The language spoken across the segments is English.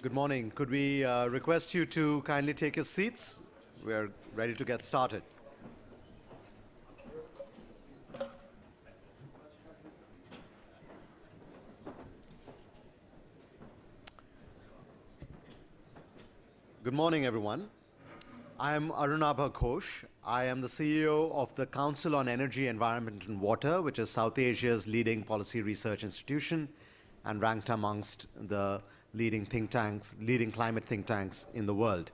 Good morning. Could we request you to kindly take your seats? We're ready to get started. Good morning, everyone. I am Arunabha Ghosh. I am the CEO of the Council on Energy, Environment and Water, which is South Asia's leading policy research institution and ranked amongst the leading climate think tanks in the world.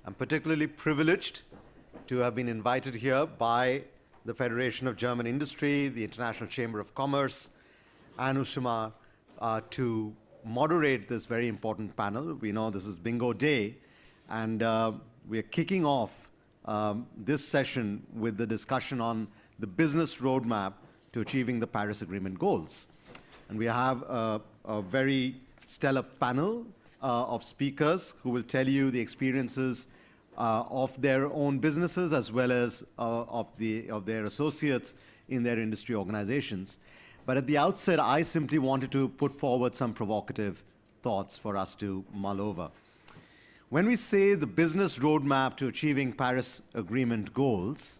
I'm particularly privileged to have been invited here by the Federation of German Industry, the International Chamber of Commerce, and UISCUMARR to moderate this very important panel. We know this is bingo day, and we're kicking off this session with the discussion on the business roadmap to achieving the Paris Agreement goals. And we have a very stellar panel of speakers who will tell you the experiences of their own businesses as well as of their associates in their industry organizations. But at the outset, I simply wanted to put forward some provocative thoughts for us to mull over. When we say the business roadmap to achieving Paris Agreement goals,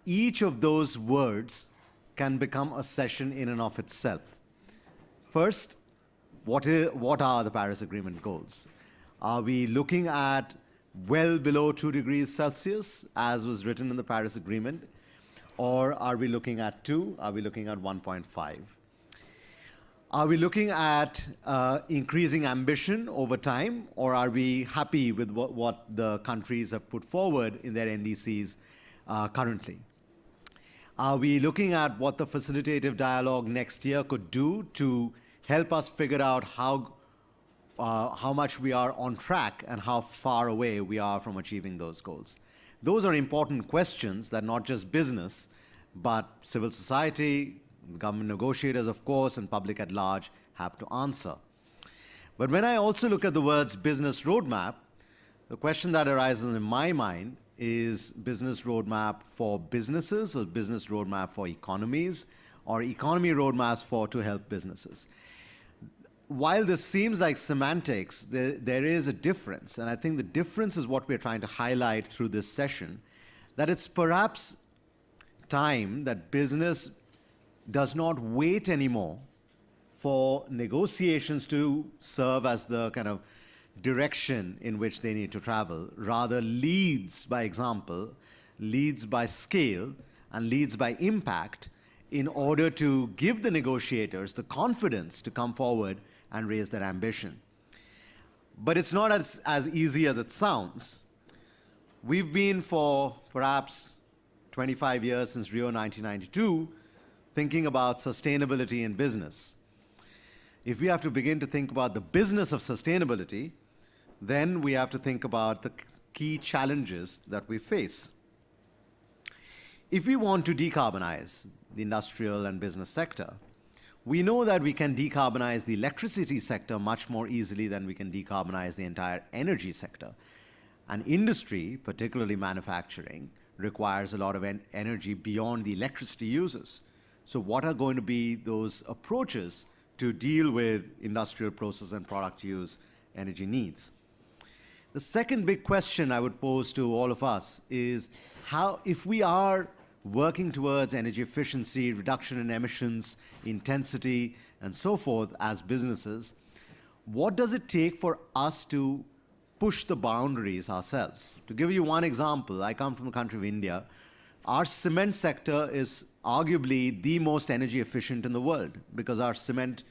each of those words can become a session in and of itself. First, what are the Paris Agreement goals? Are we looking at well below 2 degrees Celsius, as was written in the Paris Agreement? Or are we looking at 2? Are we looking at 1.5? Are we looking at increasing ambition over time, or are we happy with what the countries have put forward in their NDCs currently? Are we looking at what the facilitative dialogue next year could do to help us figure out how much we are on track and how far away we are from achieving those goals? Those are important questions that not just business, but civil society, government negotiators, of course, and public at large have to answer. But when I also look at the words business roadmap, the question that arises in my mind is business roadmap for businesses or business roadmap for economies or economy roadmaps to help businesses. While this seems like semantics, there is a difference. And I think the difference is what we're trying to highlight through this session, that it's perhaps time that business does not wait anymore for negotiations to serve as the kind of direction in which they need to travel, rather leads by example, leads by scale, and leads by impact in order to give the negotiators the confidence to come forward and raise their ambition. But it's not as easy as it sounds. We've been for perhaps 25 years since Rio 1992 thinking about sustainability in business. If we have to begin to think about the business of sustainability, then we have to think about the key challenges that we face. If we want to decarbonize the industrial and business sector, we know that we can decarbonize the electricity sector much more easily than we can decarbonize the entire energy sector. And industry, particularly manufacturing, requires a lot of energy beyond the electricity uses. So what are going to be those approaches to deal with industrial process and product use energy needs? The second big question I would pose to all of us is how, if we are working towards energy efficiency, reduction in emissions, intensity, and so forth as businesses, what does it take for us to push the boundaries ourselves? To give you one example, I come from the country of India. Our cement sector is arguably the most energy efficient in the world because our cement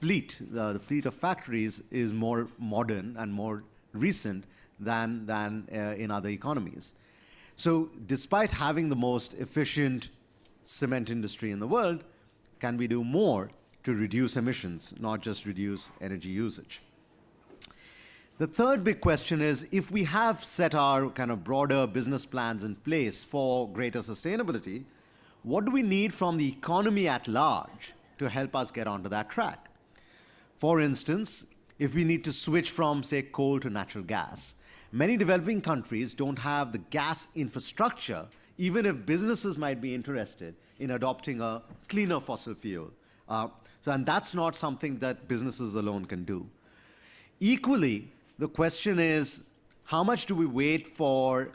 fleet, the fleet of factories, is more modern and more recent than in other economies. So despite having the most efficient cement industry in the world, can we do more to reduce emissions, not just reduce energy usage? The third big question is, if we have set our kind of broader business plans in place for greater sustainability, what do we need from the economy at large to help us get onto that track? For instance, if we need to switch from, say, coal to natural gas, many developing countries don't have the gas infrastructure, even if businesses might be interested in adopting a cleaner fossil fuel. And that's not something that businesses alone can do. Equally, the question is, how much do we wait for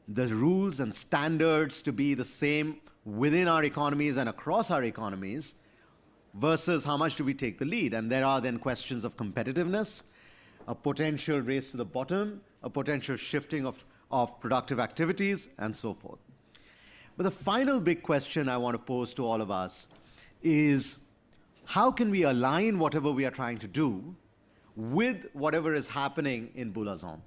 the rules and standards to be the same within our economies and across our economies versus how much do we take the lead? And there are then questions of competitiveness, a potential race to the bottom, a potential shifting of productive activities, and so forth. But the final big question I want to pose to all of us is, how can we align whatever we are trying to do with whatever is happening in Bulacan?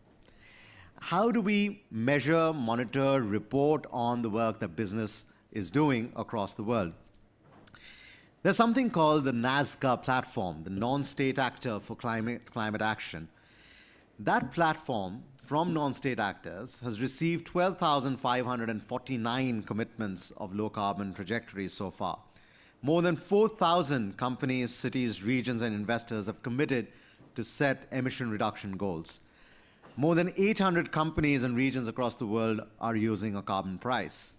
How do we measure, monitor, report on the work that business is doing across the world? There's something called the NASCA platform, the non-state actor for climate action. That platform from non-state actors has received 12,549 commitments of low-carbon trajectories so far. More than 4,000 companies, cities, regions, and investors have committed to set emission reduction goals. More than 800 companies and regions across the world are using a carbon price.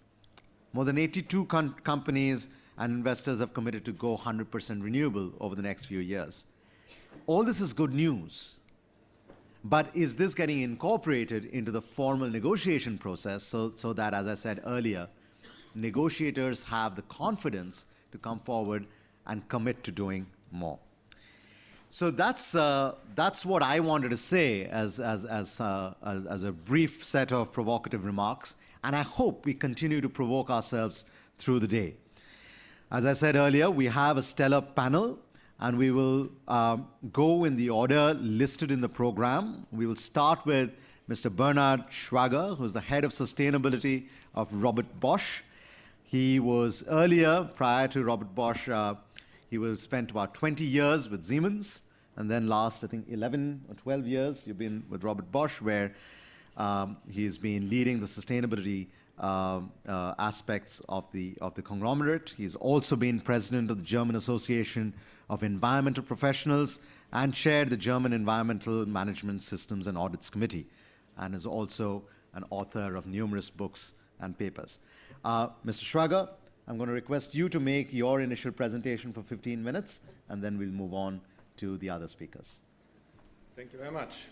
More than 82 companies and investors have committed to go 100% renewable over the next few years. All this is good news. But is this getting incorporated into the formal negotiation process so that, as I said earlier, negotiators have the confidence to come forward and commit to doing more? So that's what I wanted to say as a brief set of provocative remarks, and I hope we continue to provoke ourselves through the day. As I said earlier, we have a stellar panel, and we will go in the order listed in the program. We will start with Mr. Bernhard Schwager, who's the head of sustainability of Robert Bosch. He was earlier, prior to Robert Bosch, he spent about 20 years with Siemens, and then last, I think, 11 or 12 years, you've been with Robert Bosch, where he's been leading the sustainability aspects of the conglomerate. He's also been president of the German Association of Environmental Professionals and chaired the German Environmental Management Systems and Audits Committee, and is also an author of numerous books and papers. Mr. Schwager, I'm going to request you to make your initial presentation for 15 minutes, and then we'll move on to the other speakers. Thank you very much.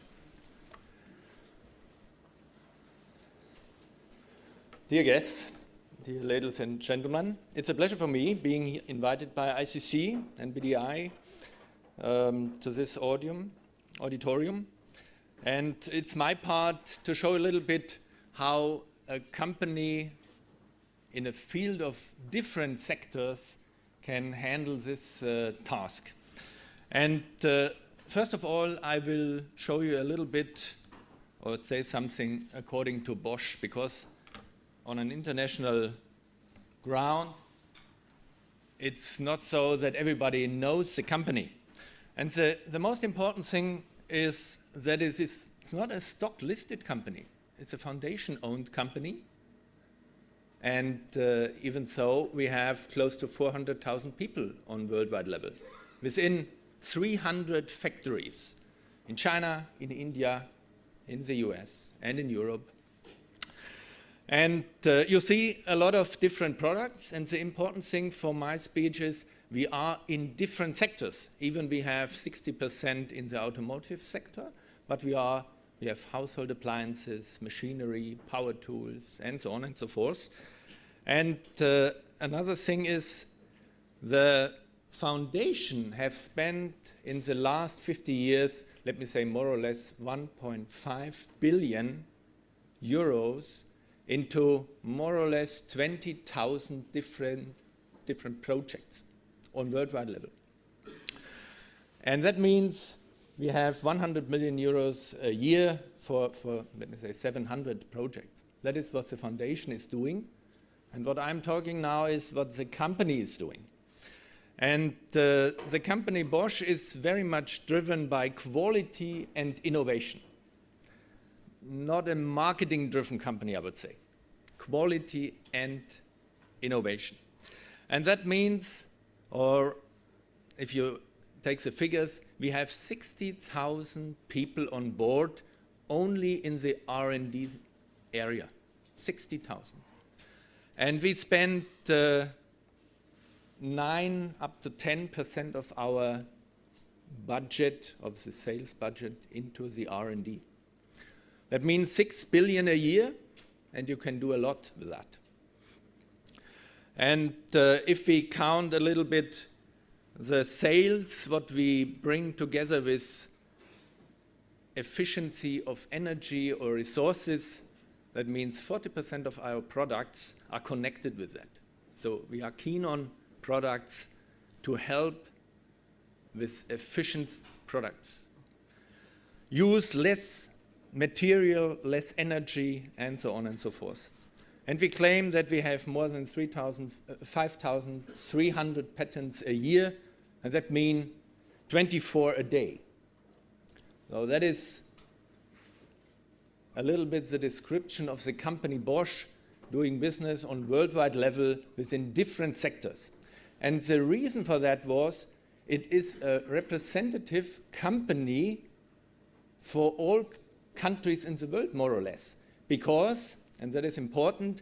Dear guests, dear ladies and gentlemen, it's a pleasure for me being invited by ICC and BDI to this auditorium. And it's my part to show a little bit how a company in a field of different sectors can handle this task. And first of all, I will show you a little bit, or say something according to Bosch, because on an international ground, it's not so that everybody knows the company. And the most important thing is that it's not a stock-listed company. It's a foundation-owned company. And even so, we have close to 400,000 people on worldwide level, within 300 factories in China, in India, in the US, and in Europe. And you see a lot of different products, and the important thing for my speech is we are in different sectors. Even we have 60% in the automotive sector, but we have household appliances, machinery, power tools, and so on and so forth. And another thing is the foundation have spent in the last 50 years, let me say more or less 1.5 billion euros into more or less 20,000 different projects on worldwide level. And that means we have 100 million euros a year for let me say 700 projects. That is what the foundation is doing. And what I'm talking now is what the company is doing. And the company Bosch is very much driven by quality and innovation. Not a marketing-driven company, I would say. Quality and innovation. And that means, or if you take the figures, we have 60,000 people on board only in the R&D area. 60,000. And we spend 9 up to 10% of our budget, of the sales budget into the R&D. That means 6 billion a year, and you can do a lot with that. And if we count a little bit the sales, what we bring together with efficiency of energy or resources, that means 40% of our products are connected with that. So we are keen on products to help with efficient products. Use less material, less energy, and so on and so forth. And we claim that we have more than 5,300 patents a year, and that means 24 a day. So that is a little bit the description of the company Bosch doing business on worldwide level within different sectors. And the reason for that was it is a representative company for all countries in the world, more or less. Because, and that is important,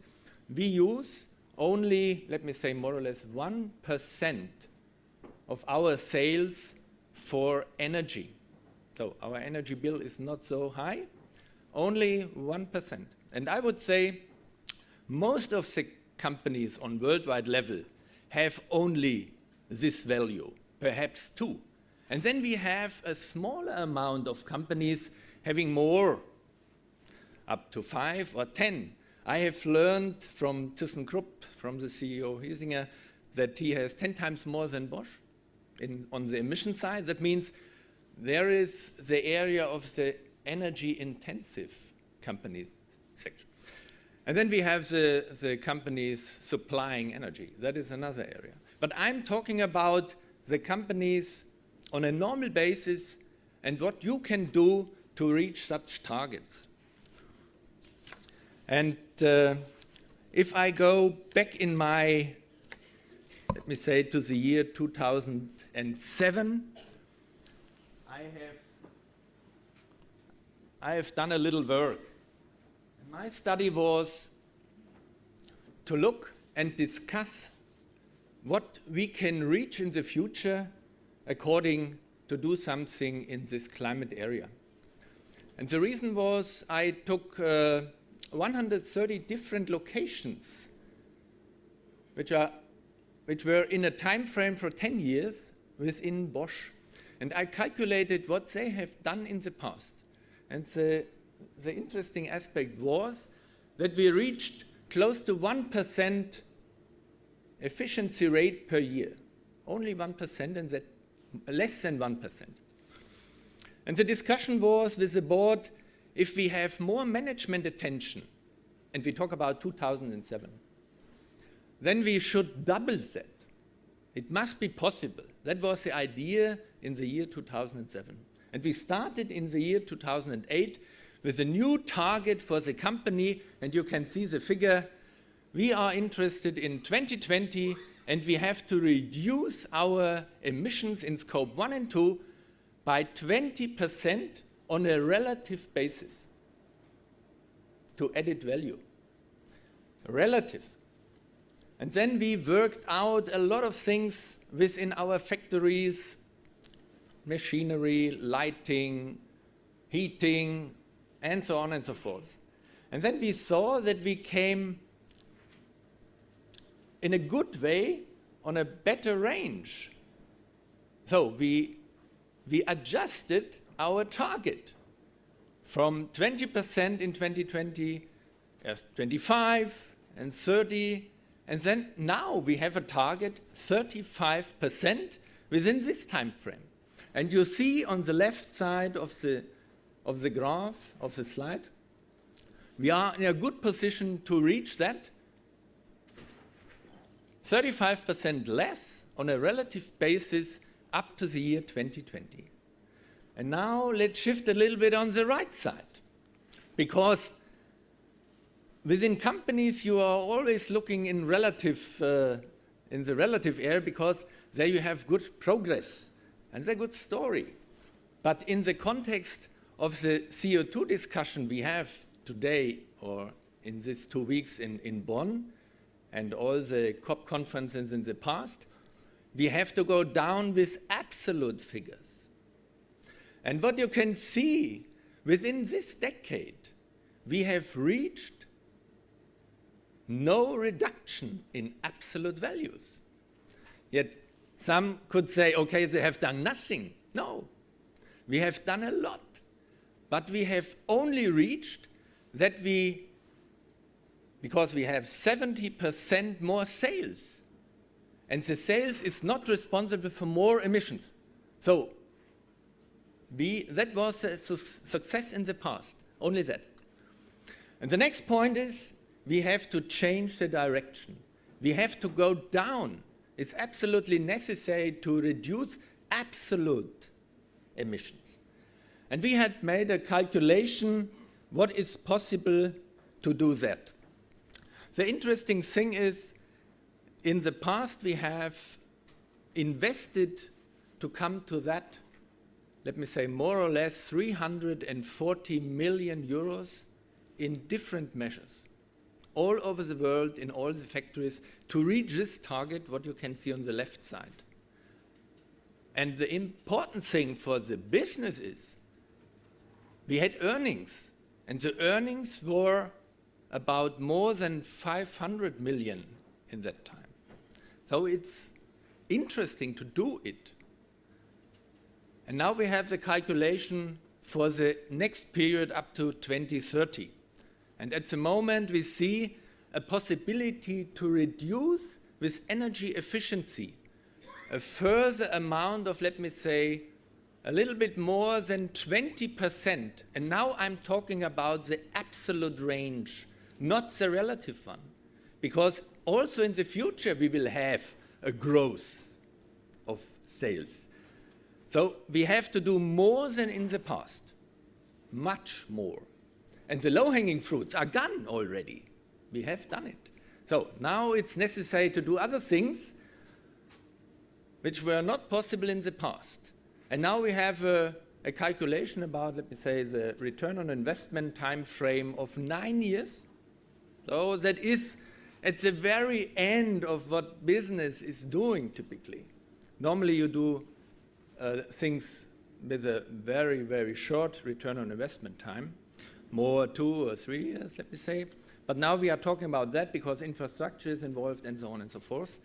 we use only, let me say, more or less 1% of our sales for energy. So our energy bill is not so high, only 1%. And I would say most of the companies on worldwide level have only this value, perhaps 2. And then we have a smaller amount of companies having more, up to 5 or 10. I have learned from ThyssenKrupp, from the CEO Hiesinger, that he has 10 times more than Bosch on the emission side. That means there is the area of the energy-intensive company section. And then we have the companies supplying energy. That is another area. But I'm talking about the companies on a normal basis and what you can do to reach such targets. And if I go back in my, let me say, to the year 2007, I have done a little work. My study was to look and discuss what we can reach in the future according to do something in this climate area. And the reason was I took 130 different locations which were in a time frame for 10 years within Bosch. And I calculated what they have done in the past. And the interesting aspect was that we reached close to 1% efficiency rate per year. Only 1%, and that less than 1%. And the discussion was with the board, if we have more management attention, and we talk about 2007, then we should double that. It must be possible. That was the idea in the year 2007. And we started in the year 2008 with a new target for the company, and you can see the figure. We are interested in 2020, and we have to reduce our emissions in scope 1 and 2 by 20% on a relative basis to added value. Relative. And then we worked out a lot of things within our factories, machinery, lighting, heating, and so on and so forth. And then we saw that we came in a good way on a better range. So we adjusted our target from 20% in 2020, as 25 and 30, and then now we have a target 35% within this time frame. And you see on the left side of the graph, of the slide, we are in a good position to reach that. 35% less on a relative basis up to the year 2020. And now let's shift a little bit on the right side. Because within companies you are always looking in the relative area, because there you have good progress and a good story. But in the context of the CO2 discussion we have today, or in these 2 weeks in Bonn, and all the COP conferences in the past, we have to go down with absolute figures. And what you can see, within this decade, we have reached no reduction in absolute values. Yet some could say, okay, they have done nothing. No, we have done a lot. But we have only reached that because we have 70% more sales. And the sales is not responsible for more emissions. So that was a success in the past, only that. And the next point is we have to change the direction. We have to go down. It's absolutely necessary to reduce absolute emissions. And we had made a calculation what is possible to do that. The interesting thing is, in the past we have invested to come to that, let me say more or less 340 million euros in different measures, all over the world, in all the factories, to reach this target, what you can see on the left side. And the important thing for the business is, we had earnings, and the earnings were about more than 500 million in that time. So it's interesting to do it. And now we have the calculation for the next period up to 2030. And at the moment we see a possibility to reduce with energy efficiency a further amount of, let me say, a little bit more than 20%. And now I'm talking about the absolute range, not the relative one. Because also in the future we will have a growth of sales. So we have to do more than in the past, much more. And the low-hanging fruits are gone already. We have done it. So now it's necessary to do other things which were not possible in the past. And now we have a calculation about, let me say, the return on investment time frame of 9 years. So that is at the very end of what business is doing typically. Normally you do things with a very, very short return on investment time, more 2 or 3 years, let me say. But now we are talking about that because infrastructure is involved and so on and so forth.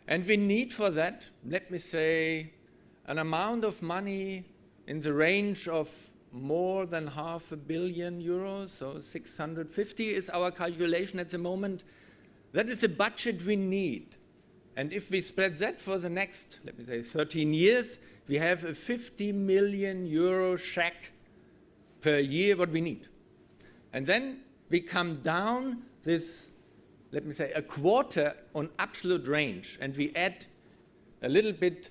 And we need for that, let me say, an amount of money in the range of more than €500 million, so 650 is our calculation at the moment. That is the budget we need. And if we spread that for the next, let me say, 13 years, we have a €50 million check per year what we need. And then we come down this, let me say, a quarter on absolute range, and we add a little bit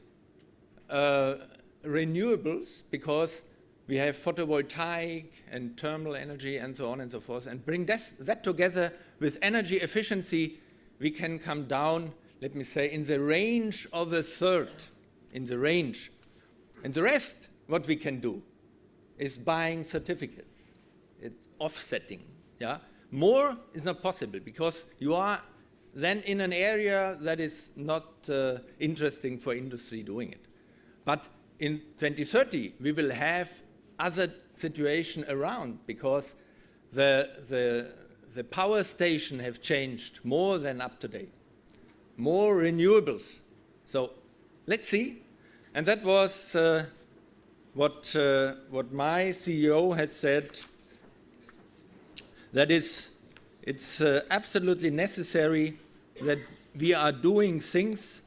renewables because we have photovoltaic and thermal energy and so on and so forth, and bring that together with energy efficiency, we can come down, let me say, in the range of a third, in the range. And the rest, what we can do, is buying certificates. It's offsetting. Yeah? More is not possible because you are then in an area that is not interesting for industry doing it. But in 2030, we will have other situation around because the power station have changed more than up to date. More renewables. So let's see. And that was what my CEO had said, that it's absolutely necessary that we are doing things.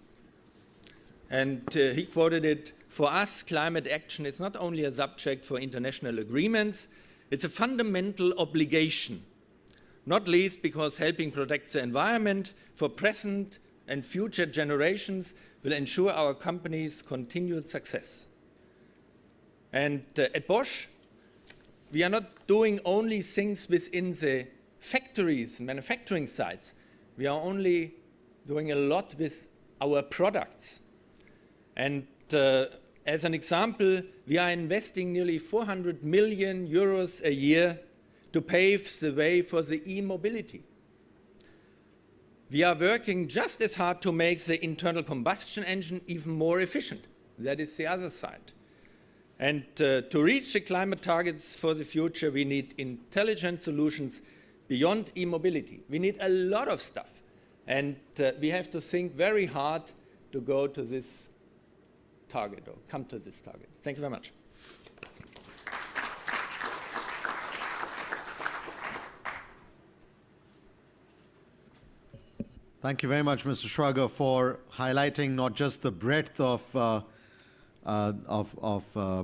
And he quoted it, for us, climate action is not only a subject for international agreements, it's a fundamental obligation, not least because helping protect the environment for present and future generations will ensure our company's continued success. And at Bosch, we are not doing only things within the factories, manufacturing sites. We are only doing a lot with our products. And as an example, we are investing nearly 400 million euros a year to pave the way for the e-mobility. We are working just as hard to make the internal combustion engine even more efficient. That is the other side. And to reach the climate targets for the future, we need intelligent solutions beyond e-mobility. We need a lot of stuff. And we have to think very hard to go to this target or come to this target. Thank you very much. Thank you very much, Mr. Schrager, for highlighting not just the breadth of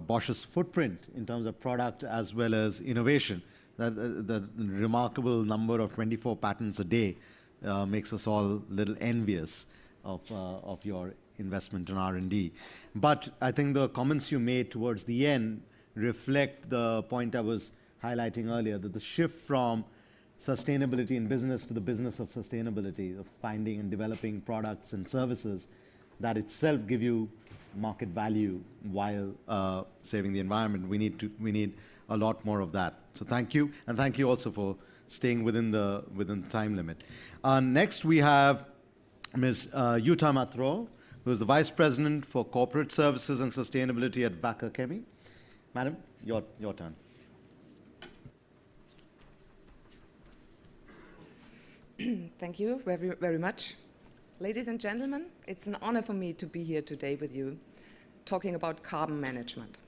Bosch's footprint in terms of product as well as innovation. The remarkable number of 24 patents a day makes us all a little envious of your investment in R&D. But I think the comments you made towards the end reflect the point I was highlighting earlier, that the shift from sustainability in business to the business of sustainability, of finding and developing products and services that itself give you market value while saving the environment. We need a lot more of that. So thank you, and thank you also for staying within the time limit. Next we have Ms. Jutta Matro, who is the Vice President for Corporate Services and Sustainability at WACKER Chemi. Madam, your turn. Thank you very, very much. Ladies and gentlemen, it's an honor for me to be here today with you, talking about carbon management.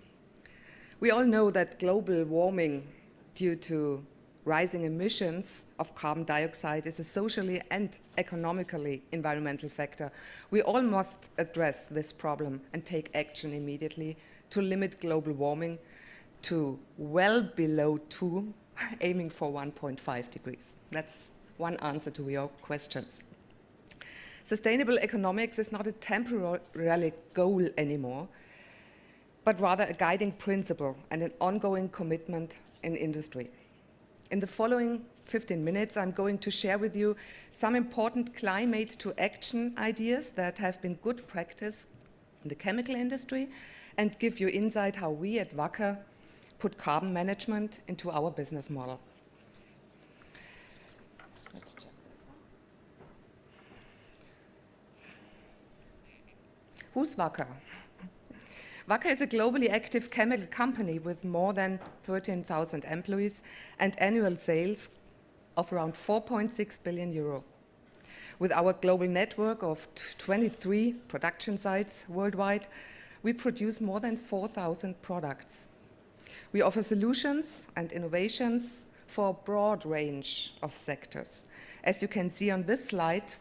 We all know that global warming due to rising emissions of carbon dioxide is a socially and economically environmental factor. We all must address this problem and take action immediately to limit global warming to well below 2, aiming for 1.5 degrees. That's one answer to your questions. Sustainable economics is not a temporary goal anymore, but rather a guiding principle and an ongoing commitment in industry. In the following 15 minutes, I'm going to share with you some important climate to action ideas that have been good practice in the chemical industry and give you insight how we at WACKER put carbon management into our business model. Who's WACKER? WACKER is a globally active chemical company with more than 13,000 employees and annual sales of around 4.6 billion euro. With our global network of 23 production sites worldwide, we produce more than 4,000 products. We offer solutions and innovations for a broad range of sectors. As you can see on this slide,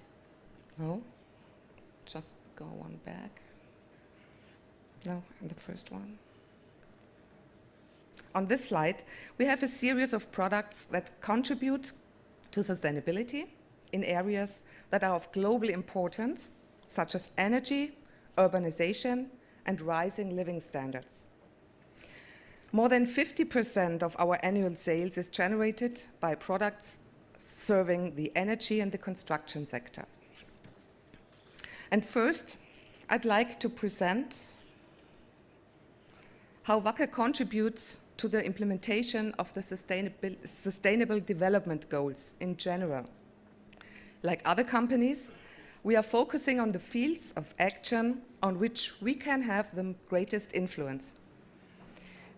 just go one back. No, and the first one. On this slide, we have a series of products that contribute to sustainability in areas that are of global importance, such as energy, urbanization, and rising living standards. More than 50% of our annual sales is generated by products serving the energy and the construction sector. And first, I'd like to present how WACKER contributes to the implementation of the Sustainable Development Goals in general. Like other companies, we are focusing on the fields of action on which we can have the greatest influence.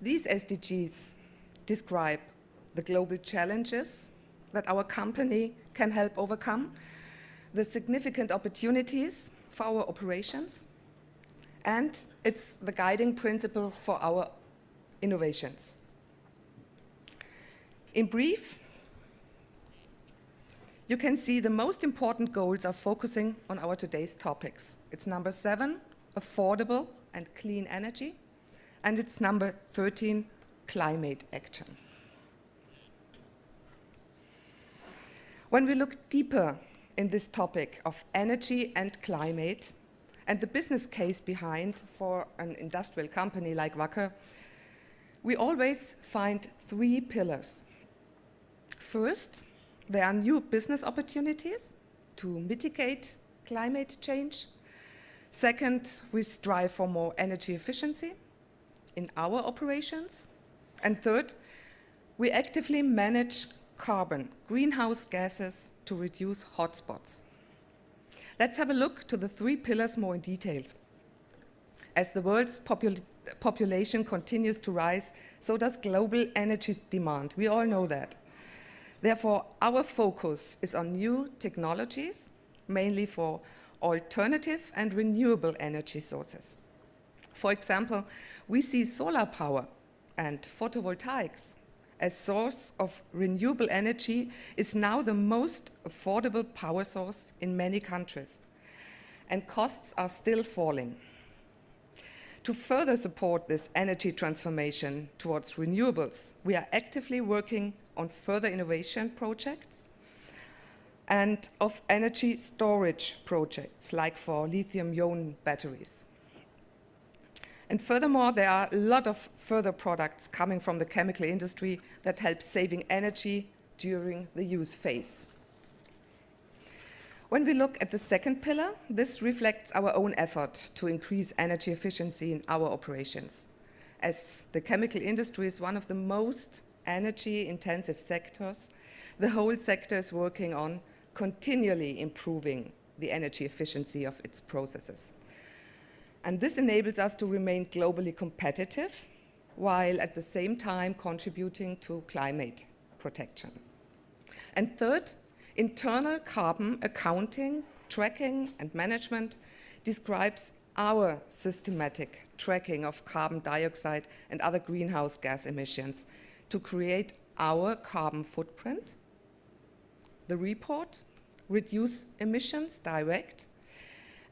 These SDGs describe the global challenges that our company can help overcome, the significant opportunities for our operations, and it's the guiding principle for our innovations. In brief, you can see the most important goals are focusing on our today's topics. It's number 7, affordable and clean energy, and it's number 13, climate action. When we look deeper in this topic of energy and climate, and the business case behind for an industrial company like WACKER, we always find 3 pillars. First, there are new business opportunities to mitigate climate change. Second, we strive for more energy efficiency in our operations. And third, we actively manage carbon, greenhouse gases, to reduce hotspots. Let's have a look to the 3 pillars more in detail. As the world's population continues to rise, so does global energy demand. We all know that. Therefore, our focus is on new technologies, mainly for alternative and renewable energy sources. For example, we see solar power and photovoltaics as source of renewable energy is now the most affordable power source in many countries, and costs are still falling. To further support this energy transformation towards renewables, we are actively working on further innovation projects and of energy storage projects, like for lithium-ion batteries. And furthermore, there are a lot of further products coming from the chemical industry that help saving energy during the use phase. When we look at the second pillar, this reflects our own effort to increase energy efficiency in our operations. As the chemical industry is one of the most energy-intensive sectors, the whole sector is working on continually improving the energy efficiency of its processes. And this enables us to remain globally competitive, while at the same time contributing to climate protection. And third, internal carbon accounting, tracking, and management describes our systematic tracking of carbon dioxide and other greenhouse gas emissions to create our carbon footprint. The report, reduce emissions direct,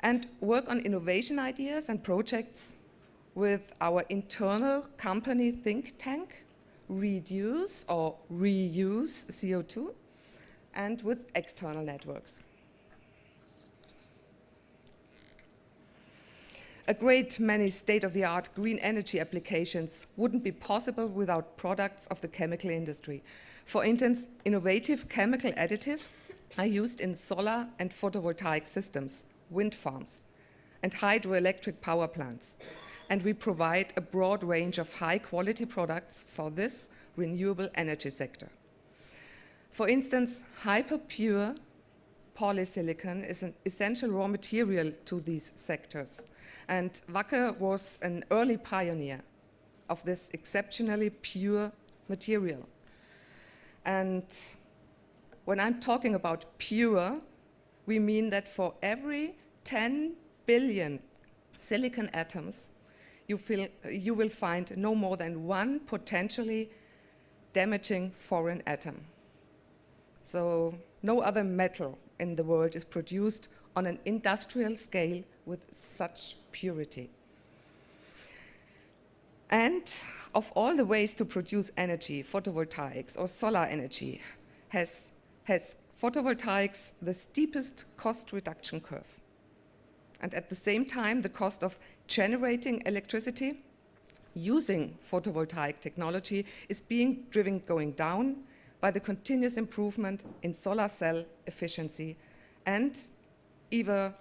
and work on innovation ideas and projects with our internal company think tank, reduce or reuse CO2, and with external networks. A great many state-of-the-art green energy applications wouldn't be possible without products of the chemical industry. For instance, innovative chemical additives are used in solar and photovoltaic systems, wind farms, and hydroelectric power plants. And we provide a broad range of high-quality products for this renewable energy sector. For instance, hyper-pure polysilicon is an essential raw material to these sectors. And WACKER was an early pioneer of this exceptionally pure material. And when I'm talking about pure, we mean that for every 10 billion silicon atoms, you will find no more than one potentially damaging foreign atom. So no other metal in the world is produced on an industrial scale with such purity. And of all the ways to produce energy, photovoltaics or solar energy has photovoltaics the steepest cost reduction curve. And at the same time, the cost of generating electricity using photovoltaic technology is going down by the continuous improvement in solar cell efficiency and even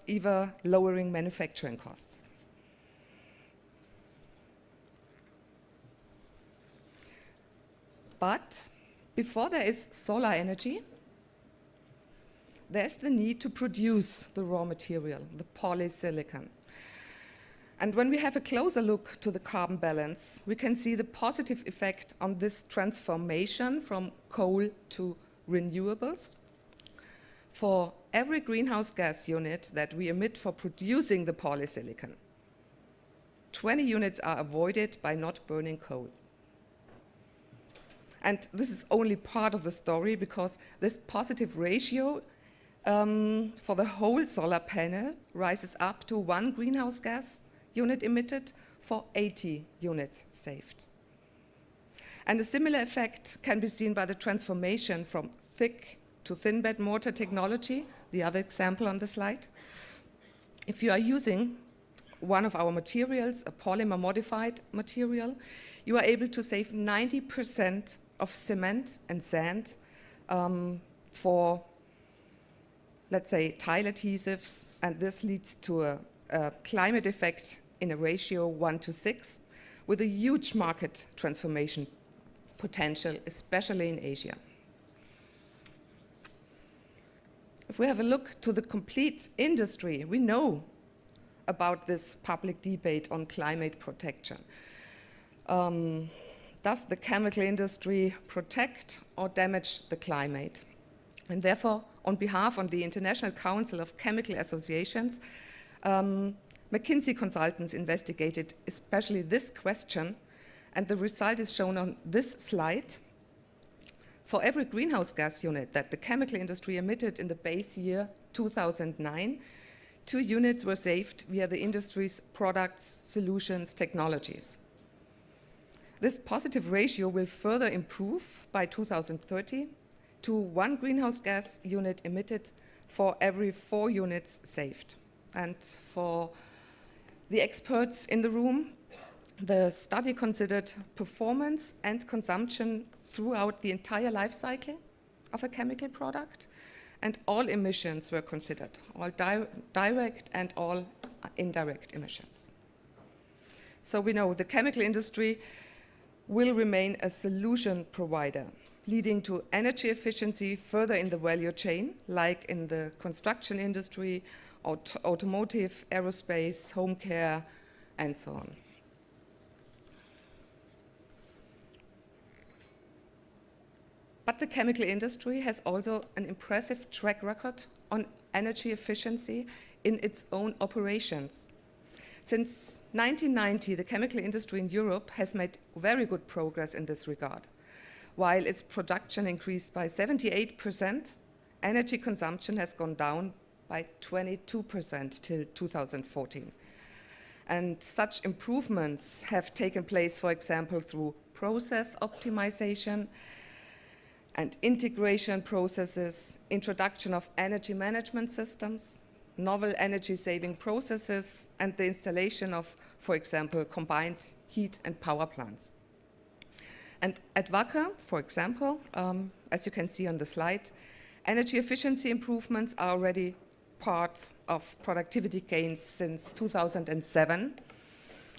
lowering manufacturing costs. But before there is solar energy, there's the need to produce the raw material, the polysilicon. And when we have a closer look to the carbon balance, we can see the positive effect on this transformation from coal to renewables. For every greenhouse gas unit that we emit for producing the polysilicon, 20 units are avoided by not burning coal. And this is only part of the story, because this positive ratio for the whole solar panel rises up to 1 greenhouse gas unit emitted for 80 units saved. And a similar effect can be seen by the transformation from thick to thin bed mortar technology, the other example on the slide. If you are using one of our materials, a polymer modified material, you are able to save 90% of cement and sand for, let's say, tile adhesives, and this leads to a climate effect in a ratio 1:6, with a huge market transformation potential, especially in Asia. If we have a look to the complete industry, we know about this public debate on climate protection. Does the chemical industry protect or damage the climate? And therefore, on behalf of the International Council of Chemical Associations, McKinsey consultants investigated especially this question, and the result is shown on this slide. For every greenhouse gas unit that the chemical industry emitted in the base year 2009, 2 units were saved via the industry's products, solutions, technologies. This positive ratio will further improve by 2030 to 1 greenhouse gas unit emitted for every 4 units saved. And for the experts in the room, the study considered performance and consumption throughout the entire life cycle of a chemical product, and all emissions were considered, all direct and all indirect emissions. So we know the chemical industry will remain a solution provider, leading to energy efficiency further in the value chain, like in the construction industry, automotive, aerospace, home care, and so on. But the chemical industry has also an impressive track record on energy efficiency in its own operations. Since 1990, the chemical industry in Europe has made very good progress in this regard. While its production increased by 78%, energy consumption has gone down by 22% till 2014. And such improvements have taken place, for example, through process optimization and integration processes, introduction of energy management systems, novel energy-saving processes, and the installation of, for example, combined heat and power plants. And at WACKER, for example, as you can see on the slide, energy efficiency improvements are already part of productivity gains since 2007.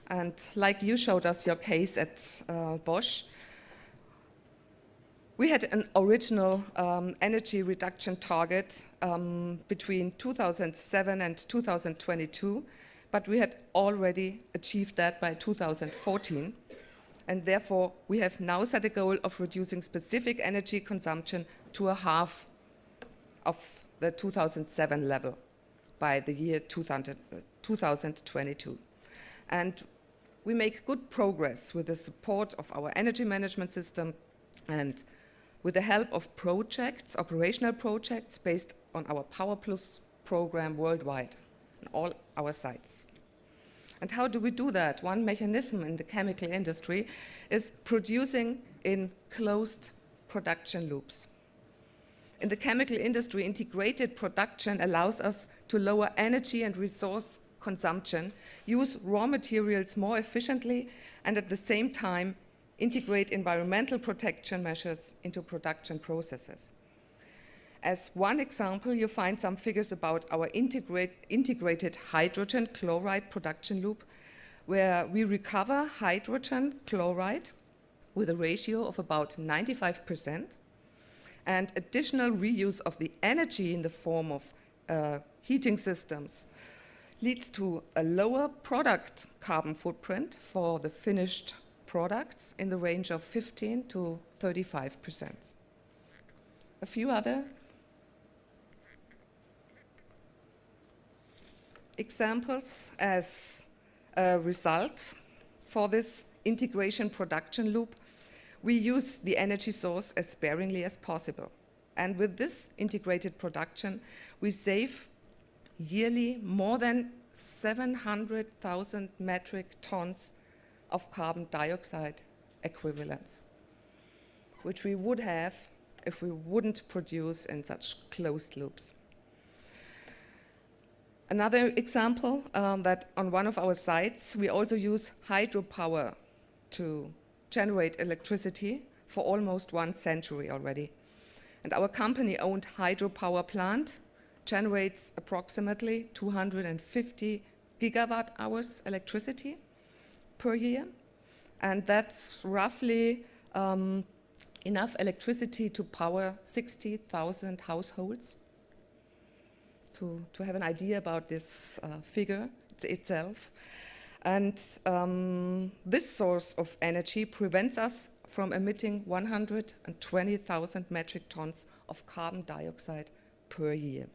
And like you showed us your case at Bosch, we had an original energy reduction target between 2007 and 2022, but we had already achieved that by 2014. And therefore, we have now set a goal of reducing specific energy consumption to a half of the 2007 level by the year 2022. And we make good progress with the support of our energy management system and with the help of projects, operational projects based on our Power Plus program worldwide, on all our sites. And how do we do that? One mechanism in the chemical industry is producing in closed production loops. In the chemical industry, integrated production allows us to lower energy and resource consumption, use raw materials more efficiently, and at the same time integrate environmental protection measures into production processes. As one example, you find some figures about our integrated hydrogen chloride production loop, where we recover hydrogen chloride with a ratio of about 95%, and additional reuse of the energy in the form of heating systems leads to a lower product carbon footprint for the finished products in the range of 15 to 35%. A few other examples as a result for this integration production loop. We use the energy source as sparingly as possible. And with this integrated production, we save yearly more than 700,000 metric tons of carbon dioxide equivalents, which we would have if we wouldn't produce in such closed loops. Another example, that on one of our sites, we also use hydropower to generate electricity for almost 1 century already. And our company-owned hydropower plant generates approximately 250 gigawatt hours electricity per year. And that's roughly enough electricity to power 60,000 households. To have an idea about this figure, itself. And this source of energy prevents us from emitting 120,000 metric tons of carbon dioxide per year.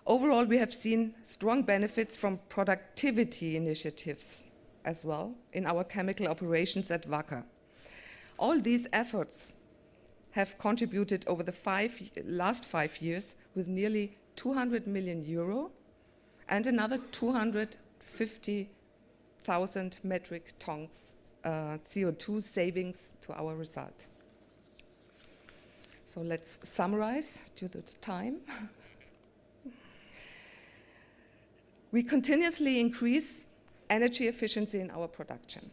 Overall, we have seen strong benefits from productivity initiatives as well in our chemical operations at WACKER. All these efforts have contributed over the last 5 years with nearly 200 million euro and another 250,000 metric tons CO2 savings to our result. So let's summarize due to the time. We continuously increase energy efficiency in our production.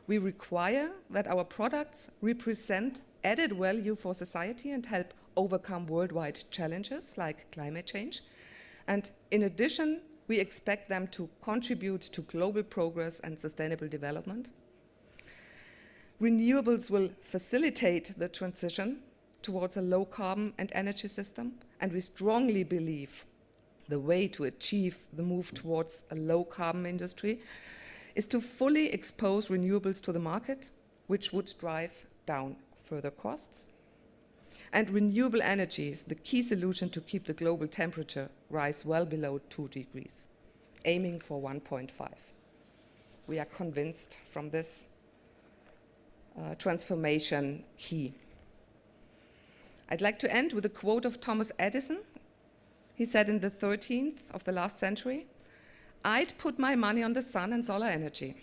We require that our products represent added value for society and help overcome worldwide challenges like climate change. And in addition, we expect them to contribute to global progress and sustainable development. Renewables will facilitate the transition towards a low carbon and energy system, and we strongly believe the way to achieve the move towards a low carbon industry is to fully expose renewables to the market, which would drive down further costs. And renewable energy is the key solution to keep the global temperature rise well below 2 degrees, aiming for 1.5. We are convinced from this transformation key. I'd like to end with a quote of Thomas Edison. He said in the 13th of the last century, "I'd put my money on the sun and solar energy.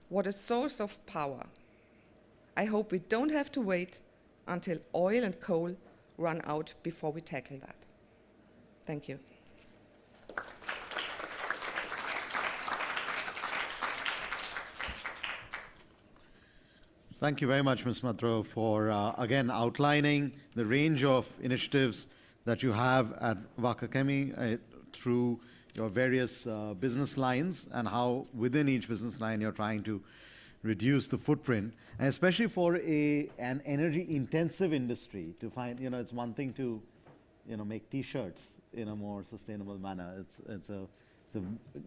What a source of power. I hope we don't have to wait until oil and coal run out before we tackle that." Thank you. Thank you very much, Ms. Matro, for again outlining the range of initiatives that you have at WACKER Chemi through your various business lines and how within each business line you're trying to reduce the footprint, and especially for an energy-intensive industry to find, it's one thing to, make T-shirts in a more sustainable manner. It's a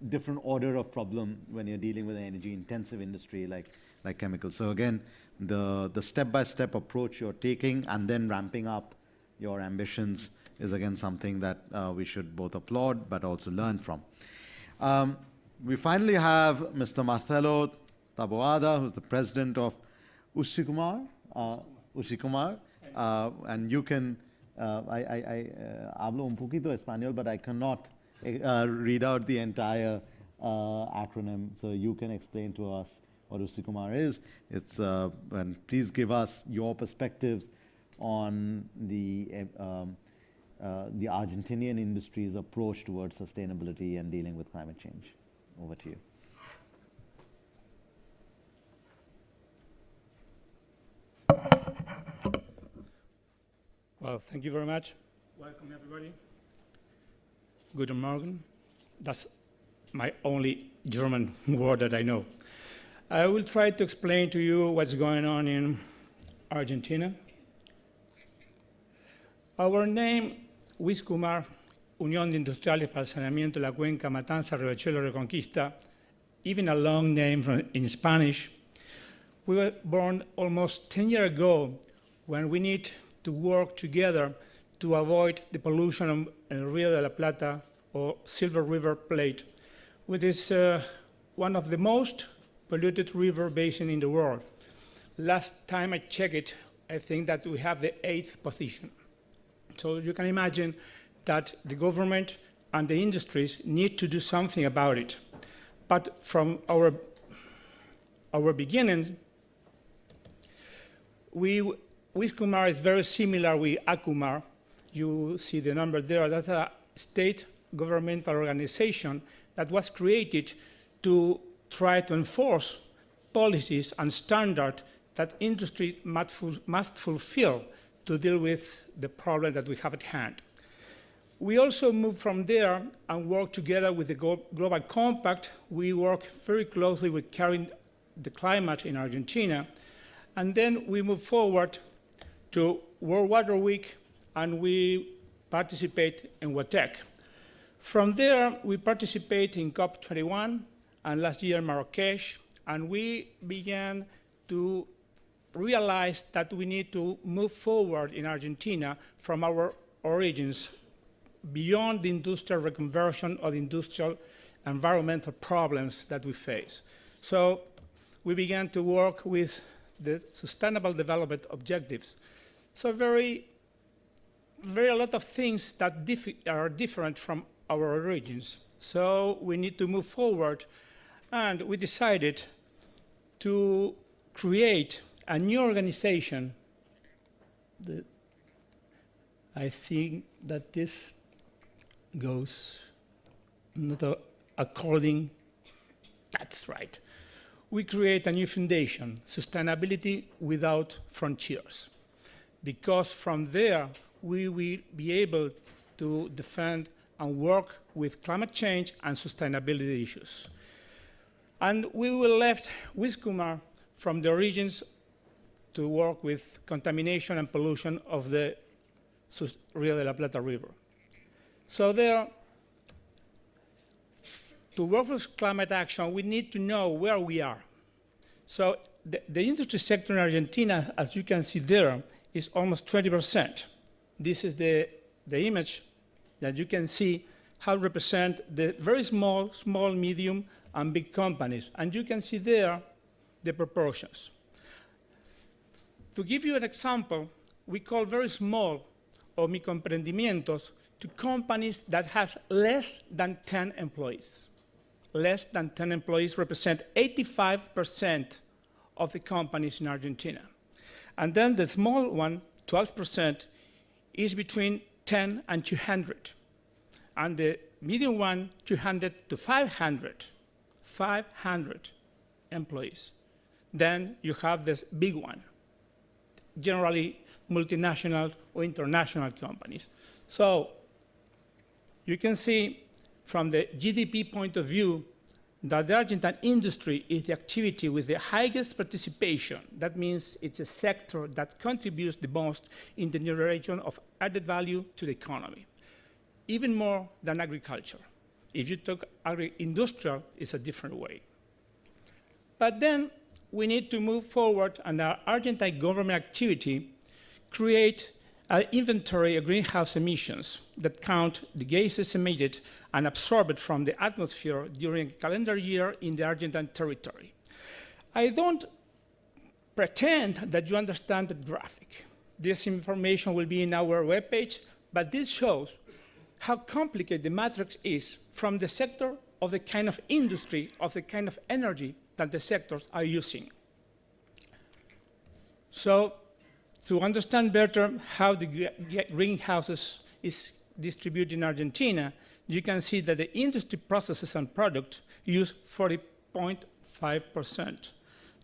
different order of problem when you're dealing with an energy-intensive industry like chemicals. So again, the step-by-step approach you're taking and then ramping up your ambitions is again something that we should both applaud but also learn from. We finally have Mr. Marcelo Taboada, who's the president of UISCUMARR, and you can, I hablo un poquito español, but I cannot read out the entire acronym, so you can explain to us what UISCUMARR is. And please give us your perspectives on the Argentinian industry's approach towards sustainability and dealing with climate change. Over to you. Well, thank you very much. Welcome, everybody. Guten Morgen. That's my only German word that I know. I will try to explain to you what's going on in Argentina. Our name, UISCUMARR, Unión de Industriales para el Saneamiento de la Cuenca, Matanza, Riachuelo, Reconquista, even a long name in Spanish. We were born almost 10 years ago when we need to work together to avoid the pollution of El Rio de la Plata or Silver River Plate, which is one of the most polluted river basin in the world. Last time I checked it, I think that we have the 8th position. So you can imagine that the government and the industries need to do something about it. But from our beginning, UISCUMARR is very similar with ACUMAR. You see the number there. That's a state governmental organization that was created to try to enforce policies and standards that industry must fulfill to deal with the problem that we have at hand. We also moved from there and worked together with the Global Compact. We work very closely with carrying the climate in Argentina. And then we moved forward to World Water Week, and we participate in WATEC. From there, we participate in COP21, and last year Marrakesh, and we began to realize that we need to move forward in Argentina from our origins beyond the industrial reconversion or the industrial environmental problems that we face. So we began to work with the Sustainable Development Objectives. So a lot of things that are different from our origins. So we need to move forward, and we decided to create a new organization. I think that this goes not according, that's right. We create a new foundation, Sustainability Without Frontiers, because from there we will be able to defend and work with climate change and sustainability issues. And we will left UISCUMARR from the origins to work with contamination and pollution of the Rio de la Plata River. So there, to work with climate action, we need to know where we are. So the industry sector in Argentina, as you can see there, is almost 20%. This is the image that you can see how represent the very small, medium, and big companies. And you can see there the proportions. To give you an example, we call very small or microemprendimientos to companies that has less than 10 employees. Less than 10 employees represent 85% of the companies in Argentina. And then the small one, 12%, is between 10 and 200. And the medium one, 200 to 500. 500 employees. Then you have this big one, generally multinational or international companies. So you can see from the GDP point of view that the Argentine industry is the activity with the highest participation. That means it's a sector that contributes the most in the generation of added value to the economy, even more than agriculture. If you talk agri-industrial, it's a different way. But then we need to move forward, and our Argentine government activity create an inventory of greenhouse emissions that count the gases emitted and absorbed from the atmosphere during a calendar year in the Argentine territory. I don't pretend that you understand the graphic. This information will be in our webpage, but this shows how complicated the matrix is from the sector of the kind of industry, of the kind of energy that the sectors are using. So to understand better how the greenhouses is distributed in Argentina, you can see that the industry processes and products use 40.5%.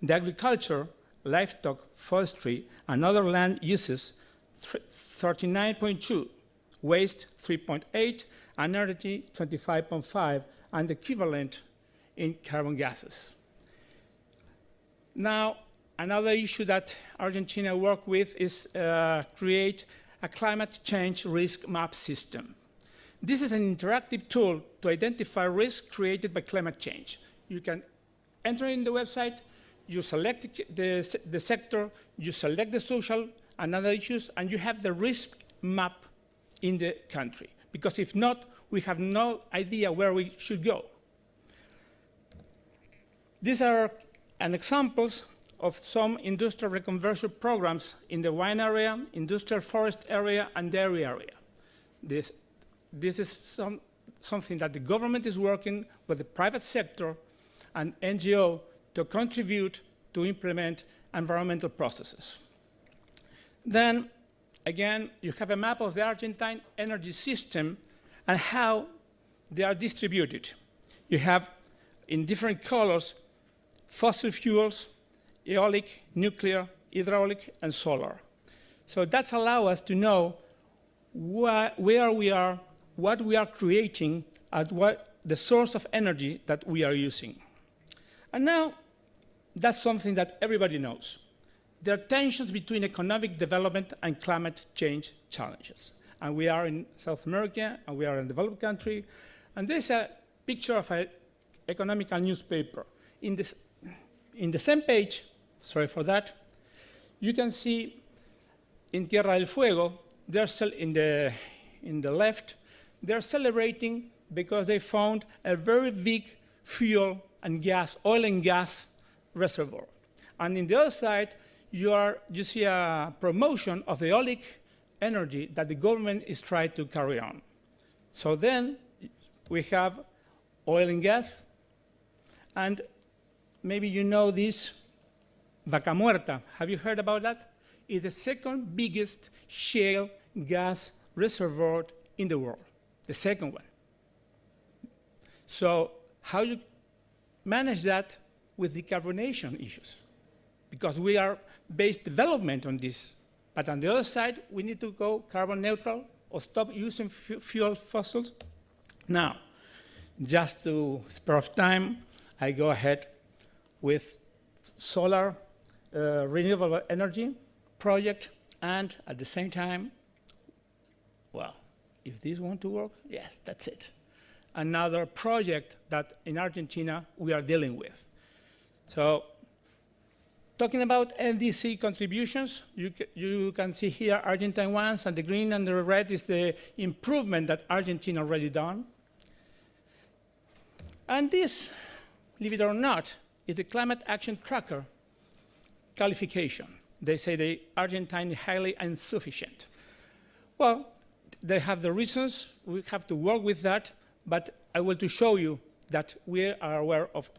The agriculture, livestock, forestry, and other land uses 39.2%. Waste 3.8, energy 25.5, and the equivalent in carbon gases. Now, another issue that Argentina worked with is create a climate change risk map system. This is an interactive tool to identify risks created by climate change. You can enter in the website, you select the sector, you select the social and other issues, and you have the risk map in the country, because if not, we have no idea where we should go. These are examples of some industrial reconversion programs in the wine area, industrial forest area, and dairy area. This is something that the government is working with the private sector and NGO to contribute to implement environmental processes. Then, again, you have a map of the Argentine energy system and how they are distributed. You have, in different colors, fossil fuels, eolic, nuclear, hydraulic, and solar. So that's allow us to know where we are, what we are creating, and what the source of energy that we are using. And now, that's something that everybody knows. There are tensions between economic development and climate change challenges. and we are in South America, and we are in a developed country. And there's a picture of an economical newspaper. In the same page, sorry for that, you can see in Tierra del Fuego, they're in the left, they're celebrating because they found a very big fuel and gas, oil and gas reservoir. And in the other side, you see a promotion of the eolic energy that the government is trying to carry on. So then we have oil and gas, and maybe you know this, Vaca Muerta. Have you heard about that? It's the second biggest shale gas reservoir in the world, the second one. So how you manage that with decarbonation issues? Because we are based development on this. But on the other side, we need to go carbon neutral or stop using fuel fossils. Now, just to spare of time, I go ahead with solar renewable energy project, and at the same time, well, if this want to work, yes, that's it. Another project that in Argentina we are dealing with. So, talking about NDC contributions, you can see here Argentine ones, and the green and the red is the improvement that Argentina already done. And this, believe it or not, is the climate action tracker qualification. They say the Argentine is highly insufficient. Well, they have the reasons, we have to work with that, but I want to show you that we are aware of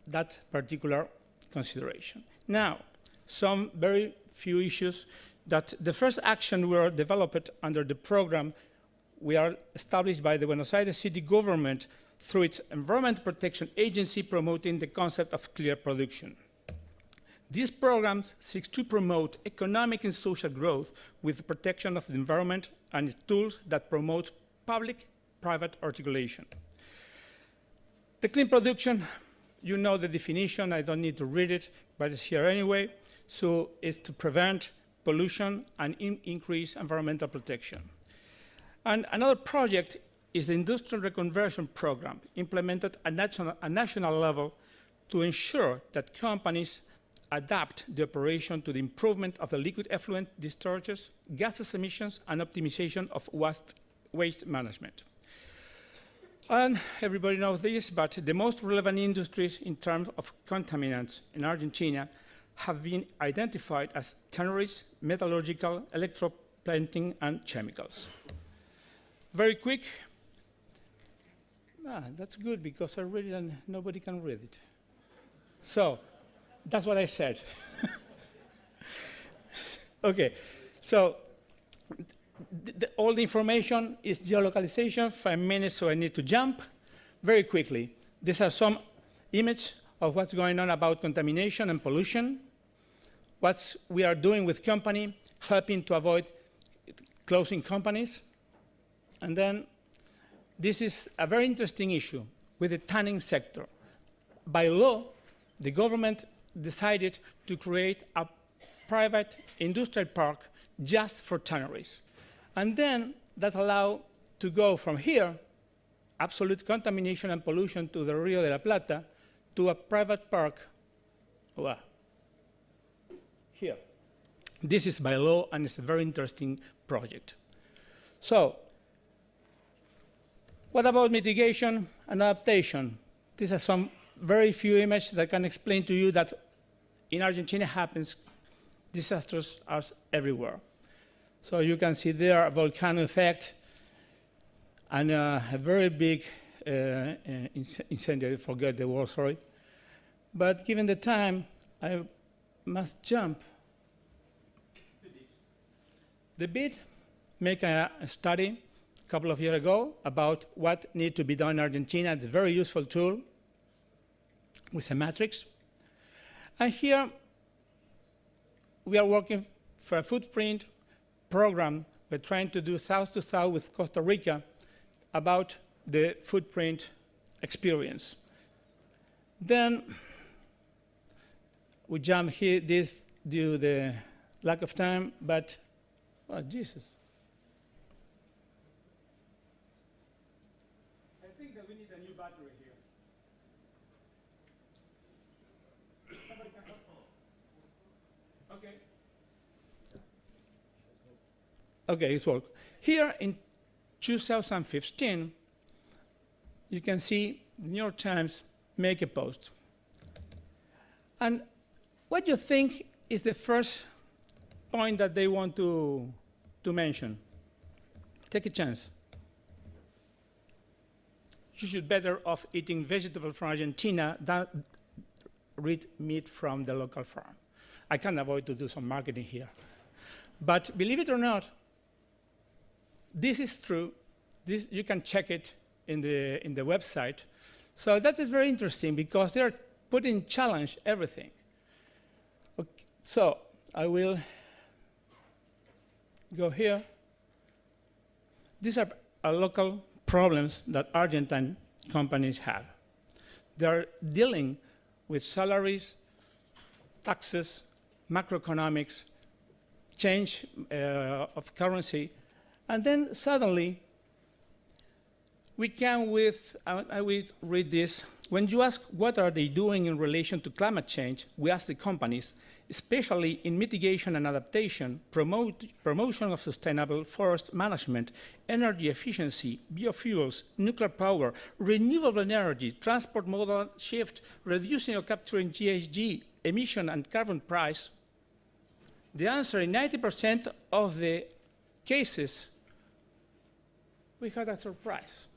that particular consideration. Now, some very few issues that the first action were developed under the program we are established by the Buenos Aires city government through its Environment Protection Agency promoting the concept of clear production. These programs seek to promote economic and social growth with the protection of the environment and tools that promote public-private articulation. The clean production, you know the definition, I don't need to read it, but it's here anyway. So it's to prevent pollution and increase environmental protection. And another project is the Industrial Reconversion Program, implemented at national level to ensure that companies adapt the operation to the improvement of the liquid effluent discharges, gases emissions, and optimization of waste management. And everybody knows this, but the most relevant industries in terms of contaminants in Argentina have been identified as tanneries, metallurgical, electroplanting, and chemicals. Very quick. That's good because I read it and nobody can read it. So, that's what I said. Okay, so all the information is geolocalization, 5 minutes, so I need to jump very quickly. These are some images of what's going on about contamination and pollution, what we are doing with company, helping to avoid closing companies. And then this is a very interesting issue with the tanning sector. By law, the government decided to create a private industrial park just for tanneries. And then that allowed to go from here, absolute contamination and pollution to the Rio de la Plata, to a private park here. This is by law, and it's a very interesting project. So, what about mitigation and adaptation? These are some very few images that can explain to you that in Argentina happens, disasters are everywhere. So you can see there a volcano effect and a very big incendiary, forget the word, sorry. But given the time, I must jump. The BID make a study a couple of years ago about what needs to be done in Argentina. It's a very useful tool with a matrix. And here we are working for a footprint program. We're trying to do south to south with Costa Rica about the footprint experience. Then we jump here, this due to the lack of time, but, oh, Jesus. Okay. Okay, it's work. Here in 2015, you can see the New York Times make a post. And what do you think is the first point that they want to mention? Take a chance. You should better off eating vegetables from Argentina than red meat from the local farm. I can't avoid to do some marketing here. But believe it or not, this is true. This, you can check it in the website. So that is very interesting because they're putting in challenge everything. Okay, so I will go here. These are local problems that Argentine companies have. They're dealing with salaries, taxes, macroeconomics, change of currency, and then suddenly we come with, I will read this. When you ask what are they doing in relation to climate change, we ask the companies, especially in mitigation and adaptation, promotion of sustainable forest management, energy efficiency, biofuels, nuclear power, renewable energy, transport modal shift, reducing or capturing GHG, emission and carbon price. The answer in 90% of the cases, we had a surprise.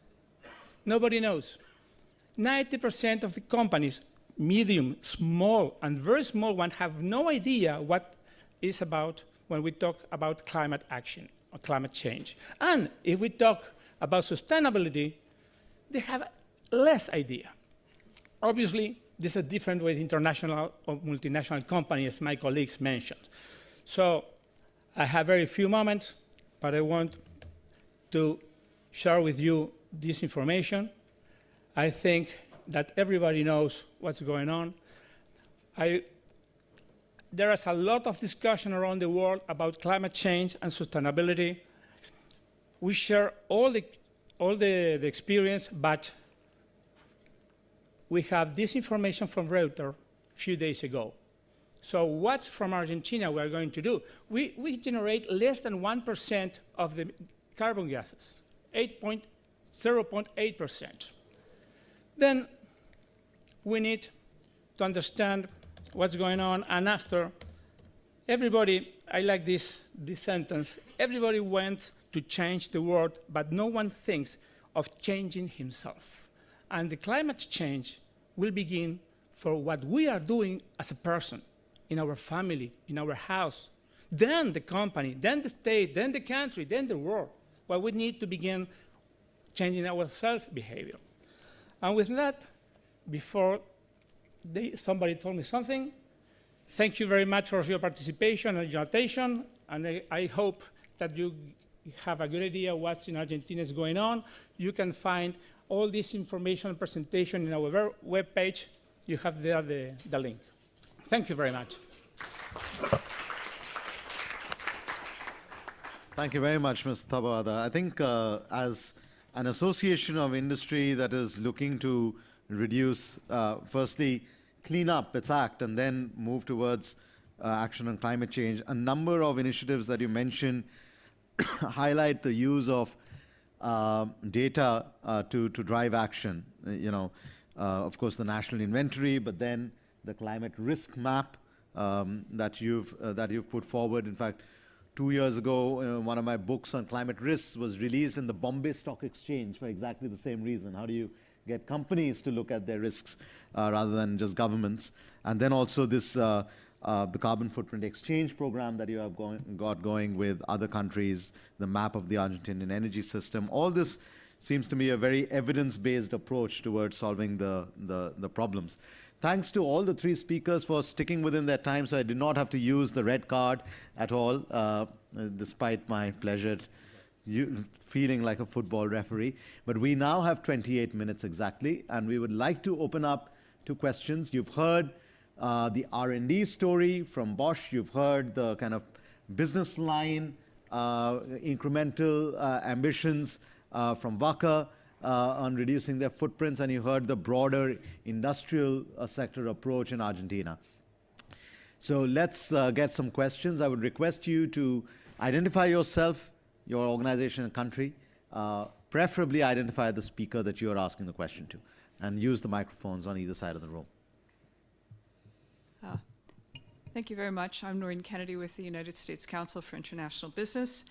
Nobody knows. 90% of the companies, medium, small, and very small ones, have no idea what is about when we talk about climate action or climate change. And if we talk about sustainability, they have less idea. Obviously, this is different with international or multinational companies, my colleagues mentioned. So I have very few moments, but I want to share with you this information. I think that everybody knows what's going on. There is a lot of discussion around the world about climate change and sustainability. We share all the experience, but we have this information from Reuters a few days ago. So what's from Argentina we are going to do? We generate less than 1% of the carbon gases, 0.8%. Then we need to understand what's going on, and after, everybody, I like this sentence, everybody wants to change the world, but no one thinks of changing himself. And the climate change will begin for what we are doing as a person, in our family, in our house, then the company, then the state, then the country, then the world. Well, we need to begin changing our self-behavior. And with that, before somebody told me something, thank you very much for your participation and your attention, and I hope that you have a good idea what's in Argentina is going on. You can find all this information and presentation in our webpage. You have there the link. Thank you very much. Thank you very much, Mr. Taboada. I think as an association of industry that is looking to reduce, firstly, clean up its act and then move towards action on climate change, a number of initiatives that you mentioned highlight the use of data to drive action. Of course, the national inventory, but then the climate risk map that you've put forward. In fact, 2 years ago, one of my books on climate risks was released in the Bombay Stock Exchange for exactly the same reason. How do you get companies to look at their risks rather than just governments? And then also this, the carbon footprint exchange program that you have got going with other countries, the map of the Argentinian energy system. All this seems to me a very evidence-based approach towards solving the problems. Thanks to all the three speakers for sticking within their time, so I did not have to use the red card at all, despite my pleasure feeling like a football referee. But we now have 28 minutes exactly, and we would like to open up to questions. You've heard the R&D story from Bosch. You've heard the kind of business line, incremental ambitions from WACKER on reducing their footprints, and you heard the broader industrial sector approach in Argentina. So let's get some questions. I would request you to identify yourself, your organization and country, preferably identify the speaker that you are asking the question to, and use the microphones on either side of the room. Thank you very much. I'm Noreen Kennedy with the United States Council for International Business,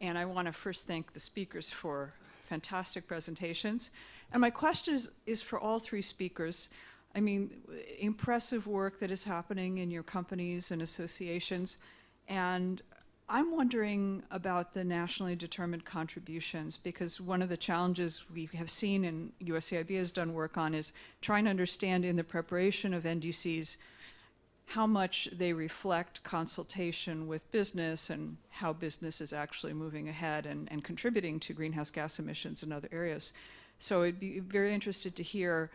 and I want to first thank the speakers for fantastic presentations. And my question is for all three speakers. I mean, impressive work that is happening in your companies and associations, and I'm wondering about the nationally determined contributions, because one of the challenges we have seen and USAIB has done work on is trying to understand in the preparation of NDCs how much they reflect consultation with business and how business is actually moving ahead and contributing to greenhouse gas emissions in other areas. So I'd be very interested to hear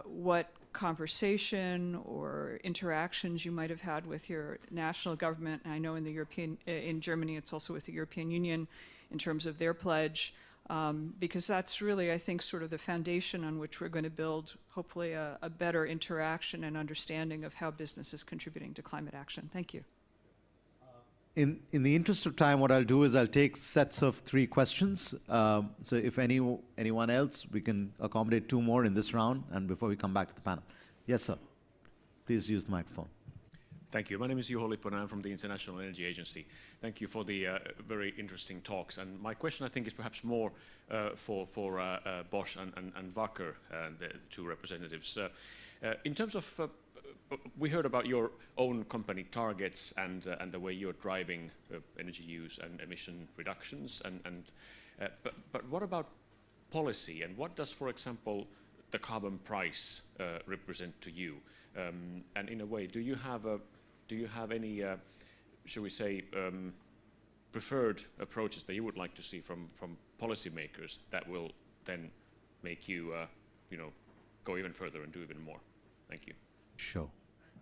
what conversation or interactions you might have had with your national government. And I know in Germany, it's also with the European Union in terms of their pledge, because that's really, I think, sort of the foundation on which we're going to build, hopefully, a better interaction and understanding of how business is contributing to climate action. Thank you. In the interest of time, what I'll do is I'll take sets of 3 questions. So if anyone else, we can accommodate 2 more in this round, and before we come back to the panel. Yes, sir. Please use the microphone. Thank you. My name is Juho Lipponen. I'm from the International Energy Agency. Thank you for the very interesting talks. And my question, I think, is perhaps more for Bosch and WACKER, the 2 representatives. In terms of, we heard about your own company targets and the way you're driving energy use and emission reductions. But what about policy? And what does, for example, the carbon price represent to you? And in a way, do you have any, shall we say, preferred approaches that you would like to see from policymakers that will then make you, go even further and do even more? Thank you. Sure.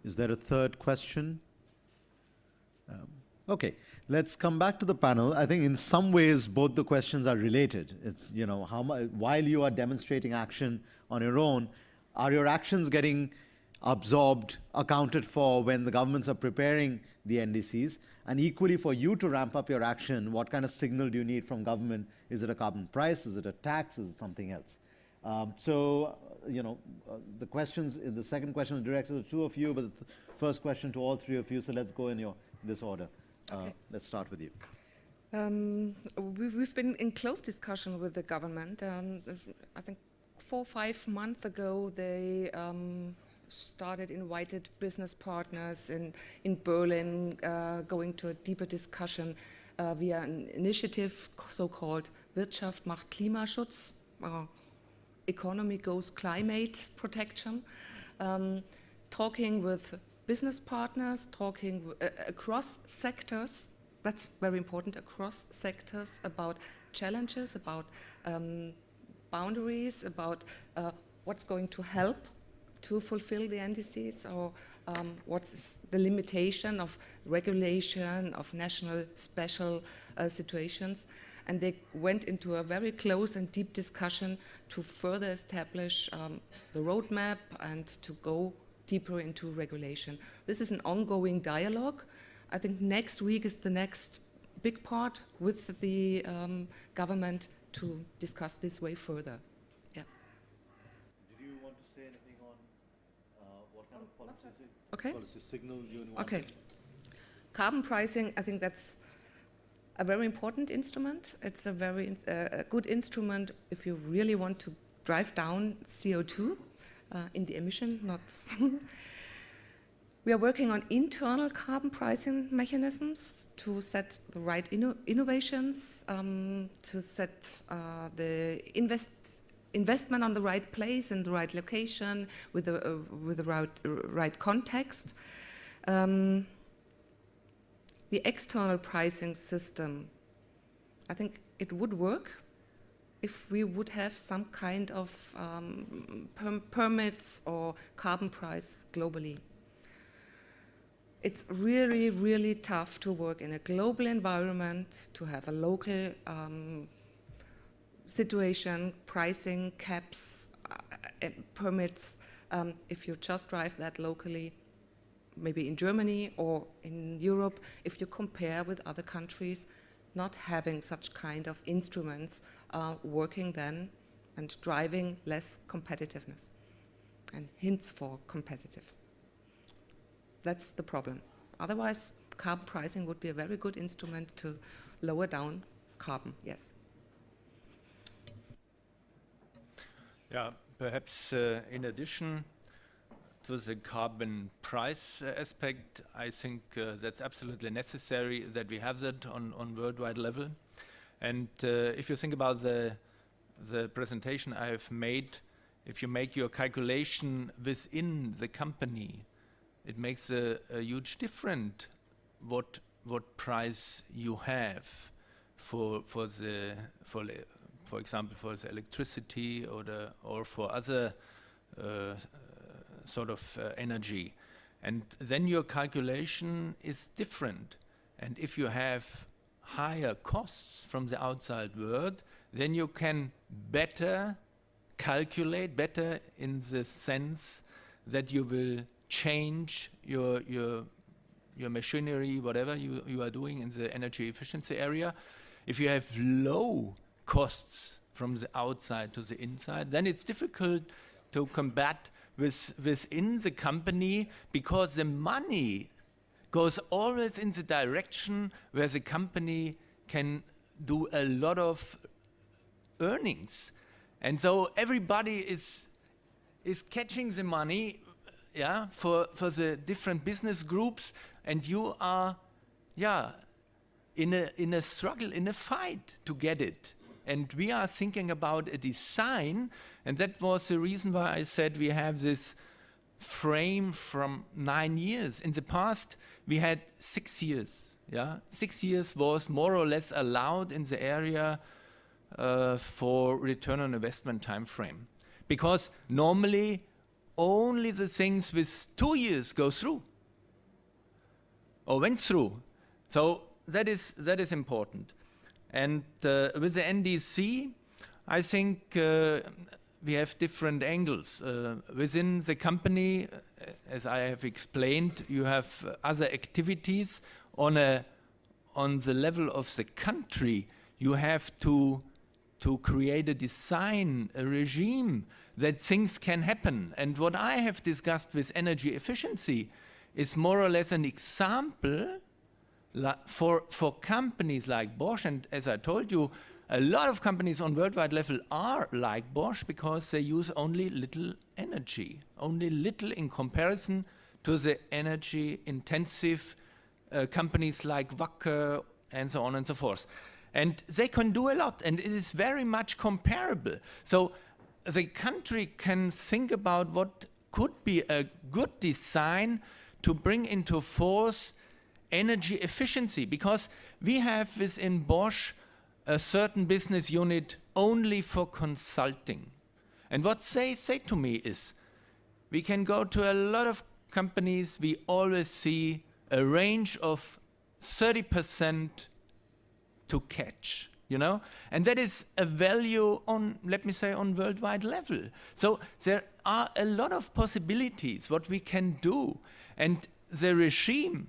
Is there a third question? Okay, let's come back to the panel. I think in some ways both the questions are related. It's, while you are demonstrating action on your own, are your actions getting absorbed, accounted for when the governments are preparing the NDCs? And equally, for you to ramp up your action, what kind of signal do you need from government? Is it a carbon price? Is it a tax? Is it something else? The questions, the second question is directed to the 2 of you, but the first question to all 3 of you. So let's go in this order. Okay. Let's start with you. We've been in close discussion with the government. I think 4 or 5 months ago, they started invited business partners in Berlin, going to a deeper discussion via an initiative so-called Wirtschaft macht Klimaschutz. Economy goes climate protection, talking with business partners, talking across sectors. That's very important, across sectors, about challenges, about boundaries, about what's going to help to fulfill the NDCs, or what's the limitation of regulation, of national special situations. And they went into a very close and deep discussion to further establish the roadmap and to go deeper into regulation. This is an ongoing dialogue. I think next week is the next big part with the government to discuss this way further. Yeah. Did you want to say anything on what kind of policy signal you want? Okay. Carbon pricing, I think that's a very important instrument. It's a very good instrument if you really want to drive down CO2 in the emission. We are working on internal carbon pricing mechanisms to set the right innovations, to set the investment on the right place in the right location with the right context. The external pricing system, I think it would work if we would have some kind of permits or carbon price globally. It's really, really tough to work in a global environment, to have a local situation, pricing, caps, permits. If you just drive that locally, maybe in Germany or in Europe, if you compare with other countries, not having such kind of instruments working then and driving less competitiveness and hints for competitiveness. That's the problem. Otherwise, carbon pricing would be a very good instrument to lower down carbon, yes. Yeah, perhaps in addition to the carbon price aspect, I think that's absolutely necessary that we have that on worldwide level. And if you think about the presentation I have made, if you make your calculation within the company, it makes a huge difference what price you have for example for the electricity or for other sort of energy, and then your calculation is different. And if you have higher costs from the outside world, then you can better calculate, better in the sense that you will change your machinery, whatever you are doing in the energy efficiency area. If you have low costs from the outside to the inside, then it's difficult to combat within the company, because the money goes always in the direction where the company can do a lot of earnings. And so everybody is catching the money, yeah, for the different business groups, and you are, yeah, in a struggle, in a fight to get it. And we are thinking about a design, and that was the reason why I said we have this frame from 9 years. In the past, we had 6 years. Yeah, 6 years was more or less allowed in the area for return on investment time frame, because normally only the things with 2 years go through or went through. So that is important. And with the NDC, I think we have different angles. Within the company, as I have explained, you have other activities. On the level of the country, you have to create a design, a regime that things can happen. And what I have discussed with energy efficiency is more or less an example for companies like Bosch. And as I told you, a lot of companies on worldwide level are like Bosch because they use only little energy, only little in comparison to the energy intensive companies like WACKER and so on and so forth. And they can do a lot, and it is very much comparable. So the country can think about what could be a good design to bring into force energy efficiency, because we have within Bosch a certain business unit only for consulting. And what they say to me is, we can go to a lot of companies, we always see a range of 30% to catch, you know? And that is a value on, let me say, on worldwide level. So there are a lot of possibilities what we can do. And the regime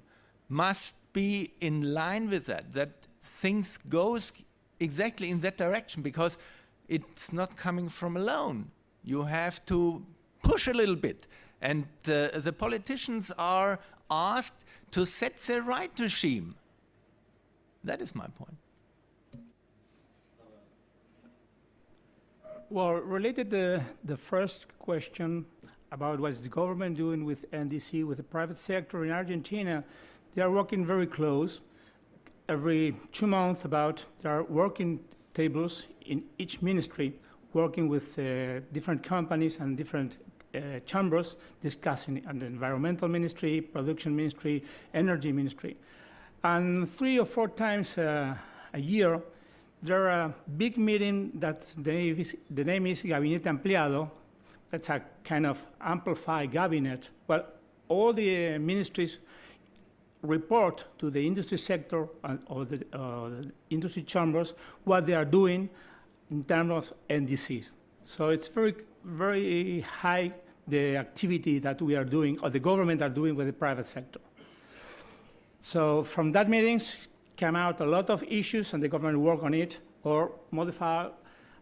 must be in line with that things goes exactly in that direction, because it's not coming from alone. You have to push a little bit. And the politicians are asked to set the right regime. That is my point. Well, related to the first question about what's the government doing with NDC, with the private sector in Argentina, they are working very close. Every 2 months there are working tables in each ministry, working with different companies and different chambers, discussing on the environmental ministry, production ministry, energy ministry. And 3 or 4 times a year, there are a big meeting that the name is Gabinete Ampliado. That's a kind of amplified cabinet. Well, all the ministries report to the industry sector or the industry chambers what they are doing in terms of NDCs. So it's very, very high the activity that we are doing, or the government are doing with the private sector. So from that meetings came out a lot of issues, and the government worked on it or modify,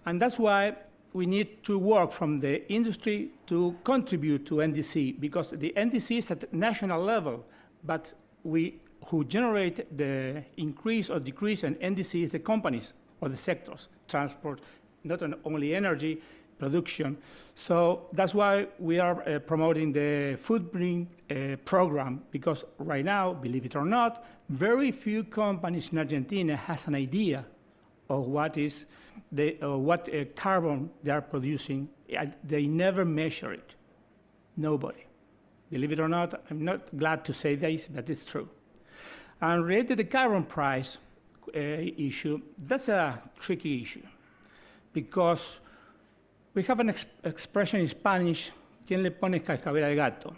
and that's why we need to work from the industry to contribute to NDC, because the NDC is at national level, but who generate the increase or decrease in NDC is the companies or the sectors, transport, not only energy, production. So that's why we are promoting the footprint program, because right now, believe it or not, very few companies in Argentina has an idea of what is what carbon they are producing. They never measure it. Nobody. Believe it or not, I'm not glad to say this, but it's true. And related to the carbon price issue, that's a tricky issue, because we have an expression in Spanish, ¿quién le pone cascabel al gato?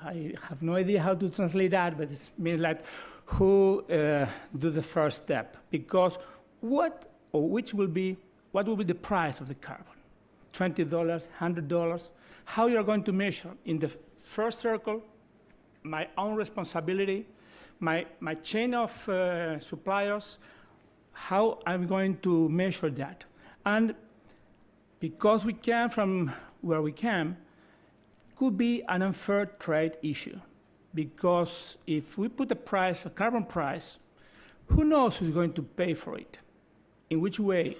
I have no idea how to translate that, but it means like who do the first step, because what will be the price of the carbon? $20, $100? How you are going to measure? In the first circle, my own responsibility, my chain of suppliers, how I'm going to measure that? And because we came from where we came, could be an unfair trade issue. Because if we put a price, a carbon price, who knows who's going to pay for it? In which way?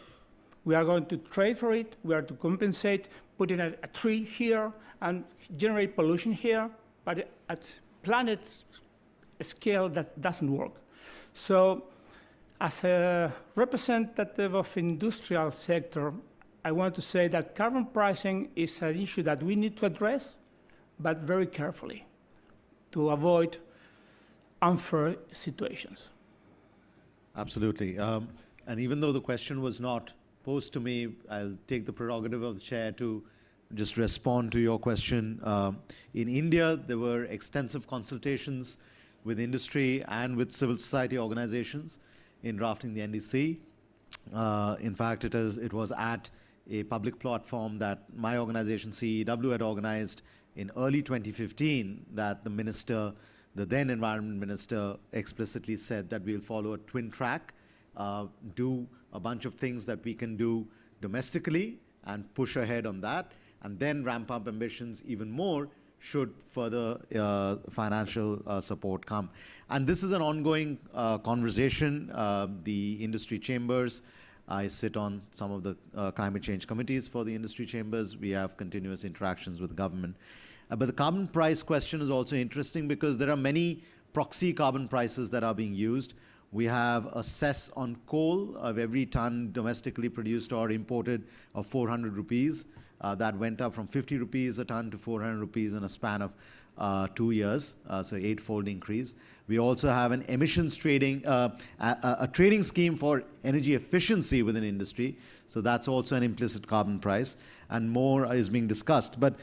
We are going to trade for it, we are to compensate, putting a tree here and generate pollution here, but at planet scale, that doesn't work. So as a representative of industrial sector, I want to say that carbon pricing is an issue that we need to address, but very carefully to avoid unfair situations. Absolutely. And even though the question was not posed to me, I'll take the prerogative of the chair to just respond to your question. In India, there were extensive consultations with industry and with civil society organizations in drafting the NDC. In fact, it was at a public platform that my organization, CEW, had organized in early 2015 that the minister, the then environment minister, explicitly said that we'll follow a twin track, do a bunch of things that we can do domestically and push ahead on that, and then ramp up ambitions even more should further financial support come. And this is an ongoing conversation. The industry chambers, I sit on some of the climate change committees for the industry chambers. We have continuous interactions with government. But the carbon price question is also interesting because there are many proxy carbon prices that are being used. We have a cess on coal of every ton domestically produced or imported of 400 rupees. That went up from 50 rupees a ton to 400 rupees in a span of 2 years, so 8-fold increase. We also have an emissions trading, a trading scheme for energy efficiency within industry. So that's also an implicit carbon price, and more is being discussed. But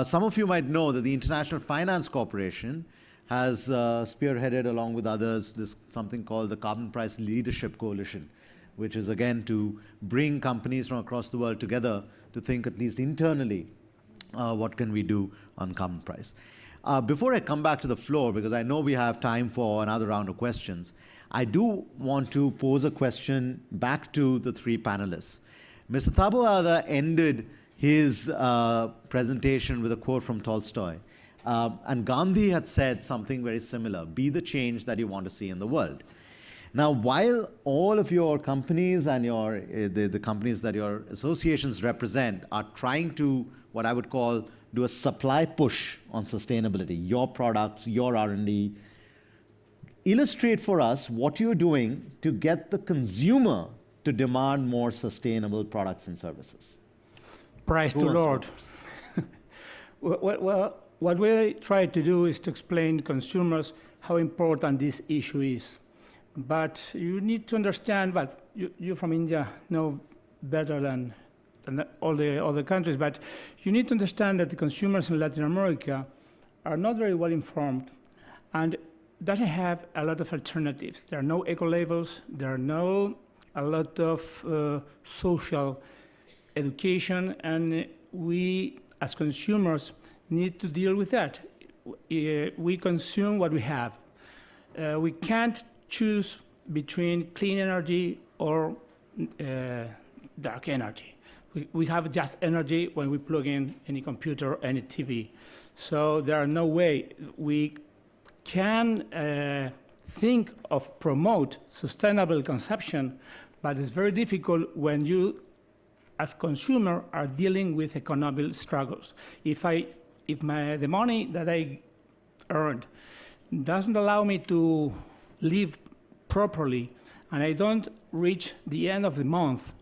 some of you might know that the International Finance Corporation has spearheaded, along with others, this something called the Carbon Price Leadership Coalition, which is again to bring companies from across the world together to think, at least internally, what can we do on carbon price. Before I come back to the floor, because I know we have time for another round of questions, I do want to pose a question back to the three panelists. Mr. Taboada ended his presentation with a quote from Tolstoy. And Gandhi had said something very similar: be the change that you want to see in the world. Now, while all of your companies and the companies that your associations represent are trying to, what I would call, do a supply push on sustainability, your products, your R&D, illustrate for us what you're doing to get the consumer to demand more sustainable products and services. Praise the Lord. Well, what we try to do is to explain to consumers how important this issue is. But you need to understand, but you from India know better than all the other countries, but you need to understand that the consumers in Latin America are not very well informed and doesn't have a lot of alternatives. There are no eco-labels, there are a lot of social education, and we as consumers need to deal with that. We consume what we have. We can't choose between clean energy or dark energy. We have just energy when we plug in any computer or any TV. So there are no way we can think of promote sustainable consumption, but it's very difficult when you, as consumer, are dealing with economic struggles. If the money that I earned doesn't allow me to live properly, and I don't reach the end of the month,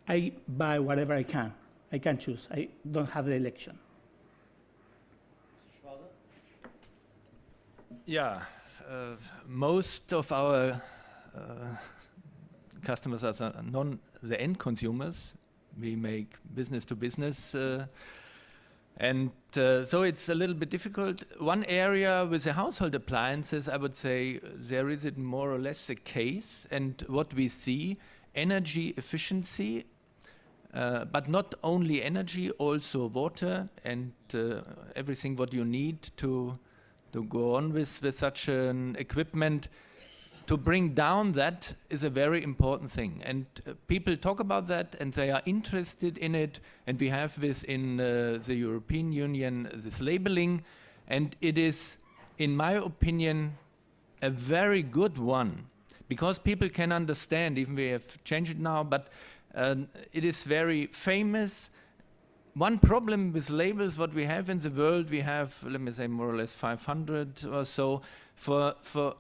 I buy whatever I can. I can choose. I don't have the election. Yeah, most of our customers are the end consumers. We make business to business, and so it's a little bit difficult. One area with the household appliances, I would say there is it more or less the case, and what we see, energy efficiency, but not only energy, also water and everything what you need to go on with such an equipment. To bring down that is a very important thing, and people talk about that and they are interested in it, and we have this in the European Union, this labeling, and it is, in my opinion, a very good one, because people can understand, even we have changed it now, but it is very famous. One problem with labels, what we have in the world, we have, let me say, more or less 500 or so. For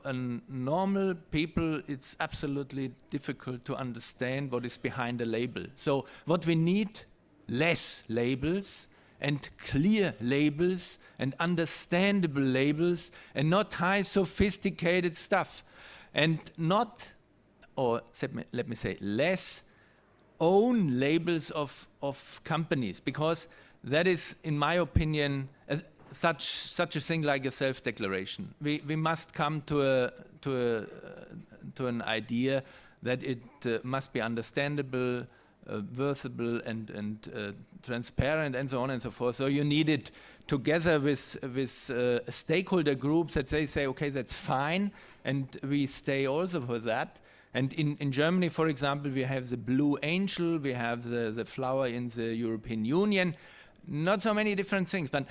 a normal people, it's absolutely difficult to understand what is behind a label. So what we need, less labels and clear labels and understandable labels and not high sophisticated stuff. And not, or let me say, less own labels of companies, because that is, in my opinion, such a thing like a self-declaration. We must come to an idea that it must be understandable, worthable, and transparent, and so on and so forth. So you need it together with stakeholder groups that they say, okay, that's fine, and we stay also for that. And in Germany, for example, we have the Blue Angel, we have the flower in the European Union, not so many different things, but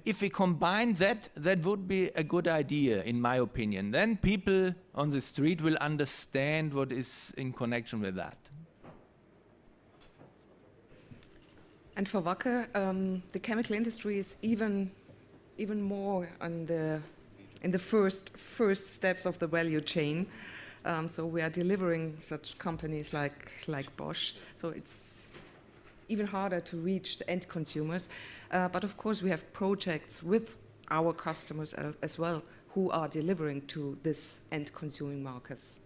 if we combine that, that would be a good idea, in my opinion. Then people on the street will understand what is in connection with that. And for WACKER, the chemical industry is even more in the first steps of the value chain. So we are delivering such companies like Bosch. So it's even harder to reach the end consumers. But of course, we have projects with our customers as well who are delivering to this end consuming markets,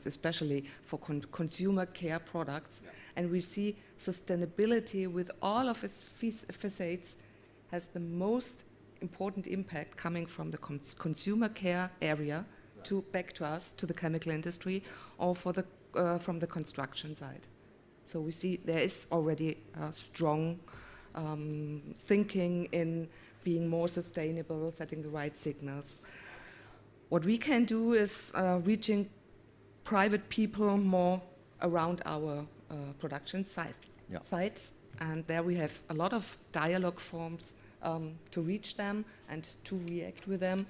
especially for consumer care products. Yeah. And we see sustainability with all of its facets has the most important impact coming from the consumer care area back to us, to the chemical industry, or from the construction side. So we see there is already a strong thinking in being more sustainable, setting the right signals. What we can do is reaching private people more around our production sites, and there we have a lot of dialogue forms to reach them and to react with them.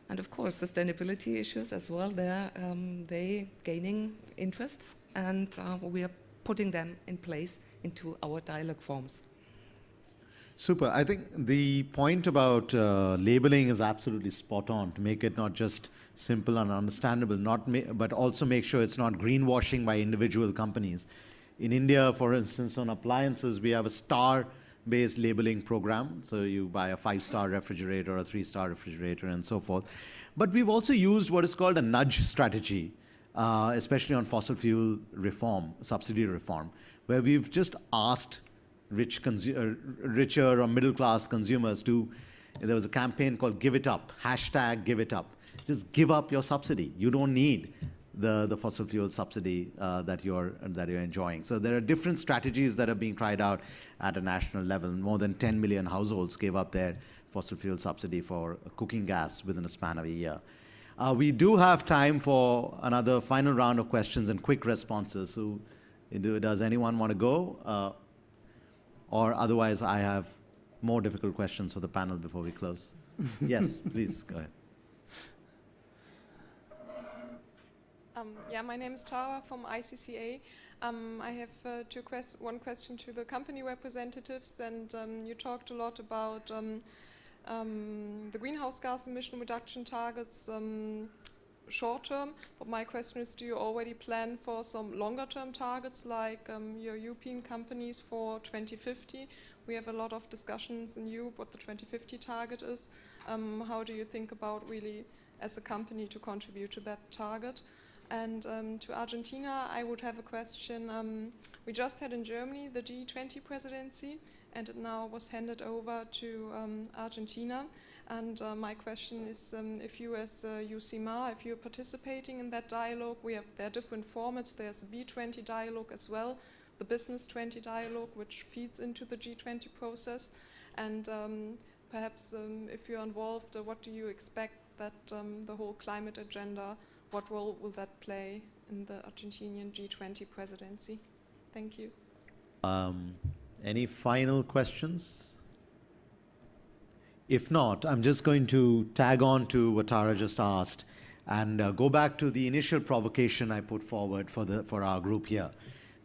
And of course, sustainability issues as well, they gaining interests, and we are putting them in place into our dialogue forms. Super. I think the point about labeling is absolutely spot on, to make it not just simple and understandable, but also make sure it's not greenwashing by individual companies. In India, for instance, on appliances, we have a star-based labeling program. So you buy a 5-star refrigerator, a 3-star refrigerator, and so forth. But we've also used what is called a nudge strategy, especially on fossil fuel reform, subsidy reform, where we've just asked richer or middle-class consumers to, there was a campaign called Give It Up, #GiveItUp. Just give up your subsidy. You don't need the fossil fuel subsidy that you're enjoying. So there are different strategies that are being tried out at a national level. More than 10 million households gave up their fossil fuel subsidy for cooking gas within a span of a year. We do have time for another final round of questions and quick responses. So does anyone want to go? Or otherwise, I have more difficult questions for the panel before we close. Yes, please, go ahead. Yeah, my name is Tara from ICCA. I have one question to the company representatives, and you talked a lot about the greenhouse gas emission reduction targets short term, but my question is, do you already plan for some longer term targets like your European companies for 2050? We have a lot of discussions in Europe what the 2050 target is. How do you think about really as a company to contribute to that target? And to Argentina, I would have a question. We just had in Germany the G20 presidency, and it now was handed over to Argentina. And my question is, if you as UISCUMARR, if you're participating in that dialogue, there are different formats. There's a B20 dialogue as well, the Business 20 dialogue, which feeds into the G20 process. And perhaps if you're involved, what do you expect that the whole climate agenda, what role will that play in the Argentinian G20 presidency? Thank you. Any final questions? If not, I'm just going to tag on to what Tara just asked and go back to the initial provocation I put forward for our group here,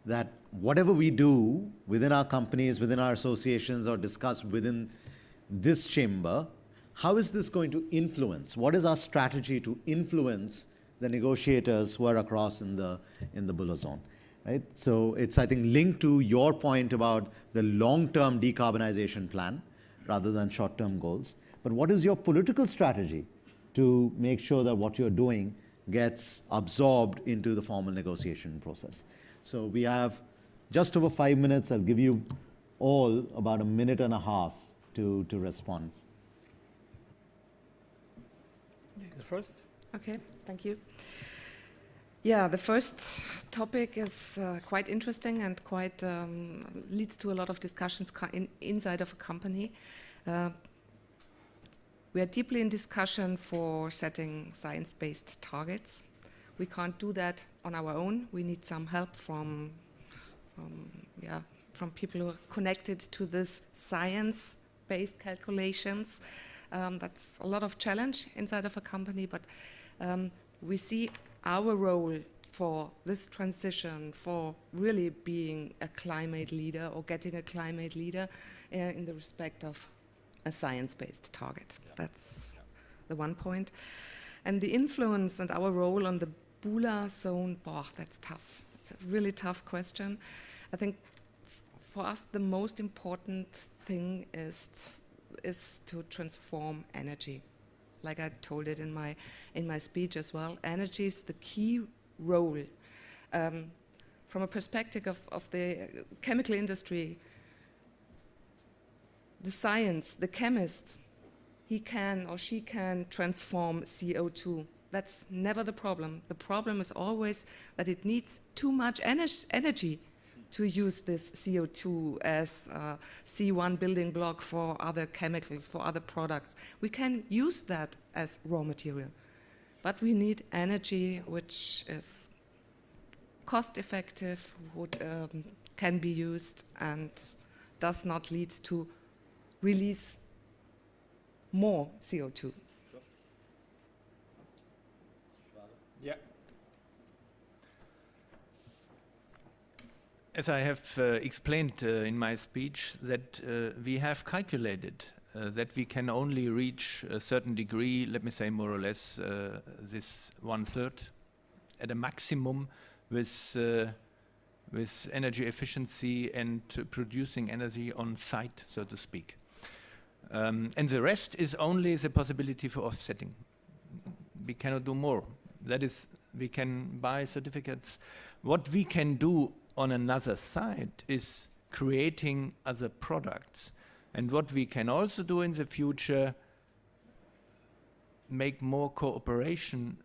that whatever we do within our companies, within our associations, or discuss within this chamber, how is this going to influence? What is our strategy to influence the negotiators who are across in the Bulla zone? Right? So it's, I think, linked to your point about the long-term decarbonization plan rather than short-term goals. But what is your political strategy to make sure that what you're doing gets absorbed into the formal negotiation process? So we have just over 5 minutes. I'll give you all about a minute and a half to respond. Ladies first. Okay, thank you. Yeah, the first topic is quite interesting and quite leads to a lot of discussions inside of a company. We are deeply in discussion for setting science-based targets. We can't do that on our own. We need some help from people who are connected to this science-based calculations. That's a lot of challenge inside of a company, but we see our role for this transition, for really being a climate leader or getting a climate leader in the respect of a science-based target. Yeah. That's the one point. And the influence and our role on the Bulla zone, that's tough. It's a really tough question. I think for us the most important thing is to transform energy. Like I told it in my speech as well, energy is the key role. From a perspective of the chemical industry, the science, the chemist, he can or she can transform CO2. That's never the problem. The problem is always that it needs too much energy to use this CO2 as C1 building block for other chemicals, for other products. We can use that as raw material, but we need energy which is cost effective, can be used and does not lead to release more CO2. Yeah. As I have explained in my speech, that we have calculated that we can only reach a certain degree, let me say more or less this 1/3 at a maximum with energy efficiency and producing energy on site, so to speak. And the rest is only the possibility for offsetting. We cannot do more. That is, we can buy certificates. What we can do on another side is creating other products. And what we can also do in the future, make more cooperation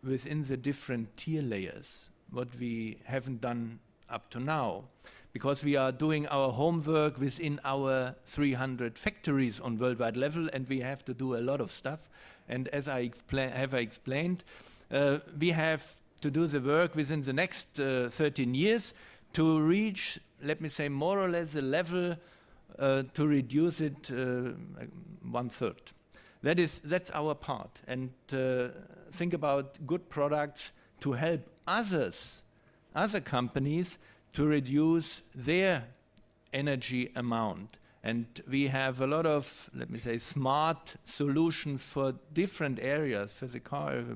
within the different tier layers, what we haven't done up to now, because we are doing our homework within our 300 factories on worldwide level, and we have to do a lot of stuff. And as I have explained, we have to do the work within the next 13 years to reach, let me say, more or less a level to reduce it 1/3. That's our part. And think about good products to help other companies to reduce their energy amount. And we have a lot of, let me say, smart solutions for different areas, for the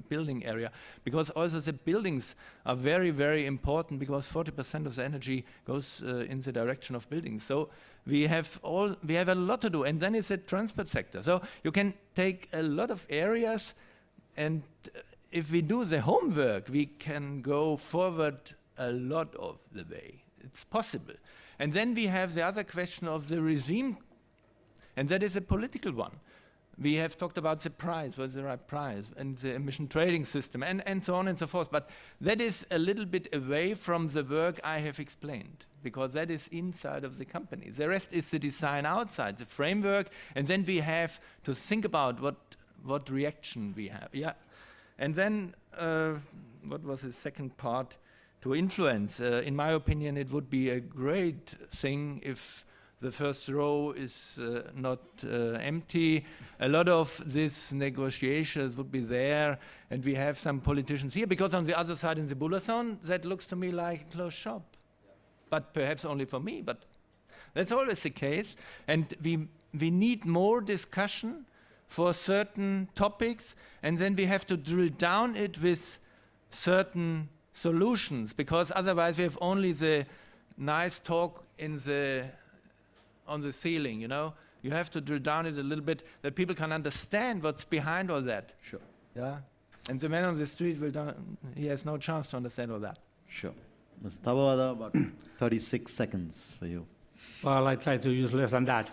building area, because also the buildings are very, very important, because 40% of the energy goes in the direction of buildings. So we have a lot to do. And then it's the transport sector. So you can take a lot of areas, and if we do the homework, we can go forward a lot of the way. It's possible. And then we have the other question of the regime, and that is a political one. We have talked about the price, what's the right price, and the emission trading system, and so on and so forth. But that is a little bit away from the work I have explained, because that is inside of the company. The rest is the design outside, the framework, and then we have to think about what reaction we have. Yeah. And then, what was the second part? To influence. In my opinion, it would be a great thing if the first row is not empty. A lot of these negotiations would be there, and we have some politicians here, because on the other side in the Buller zone, that looks to me like a closed shop. But perhaps only for me, but that's always the case. And we need more discussion for certain topics, and then we have to drill down it with certain solutions, because otherwise we have only the nice talk on the ceiling, you know. You have to drill down it a little bit, that people can understand what's behind all that. Sure. Yeah. And the man on the street he has no chance to understand all that. Sure. Mr. Tabawada, about 36 seconds for you. Well, I try to use less than that.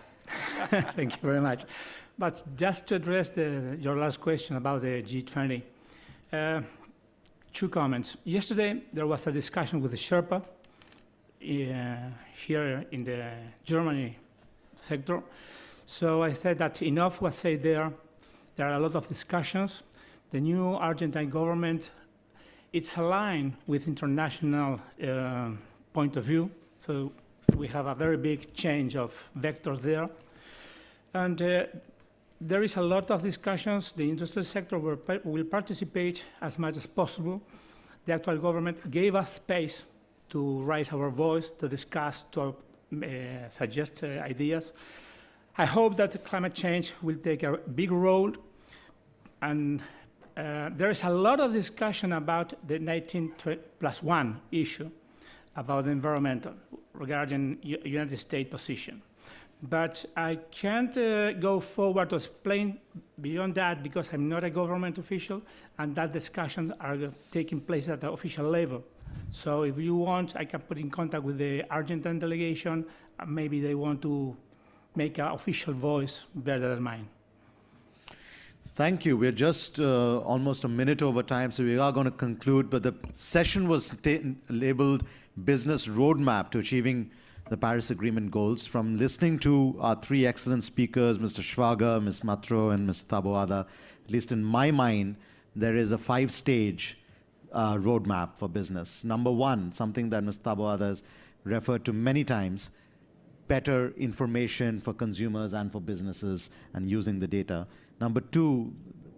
Thank you very much. But just to address your last question about the G20, 2 comments. Yesterday, there was a discussion with the Sherpa here in the Germany sector. So I said that enough was said there. There are a lot of discussions. The new Argentine government, it's aligned with international point of view. So we have a very big change of vectors there. And there is a lot of discussions. The industrial sector will participate as much as possible. The actual government gave us space to raise our voice, to discuss, to suggest ideas. I hope that climate change will take a big role. And there is a lot of discussion about the 19+1 issue, about the environmental, regarding United States position. But I can't go forward to explain beyond that, because I'm not a government official, and that discussions are taking place at the official level. So if you want, I can put in contact with the Argentine delegation. Maybe they want to make an official voice better than mine. Thank you. We're just almost a minute over time, so we are going to conclude. But the session was labeled Business Roadmap to Achieving the Paris Agreement Goals. From listening to our 3 excellent speakers, Mr. Schwager, Ms. Matro, and Mr. Taboada, at least in my mind, there is a 5-stage roadmap for business. Number 1, something that Mr. Taboada has referred to many times, better information for consumers and for businesses and using the data. Number 2,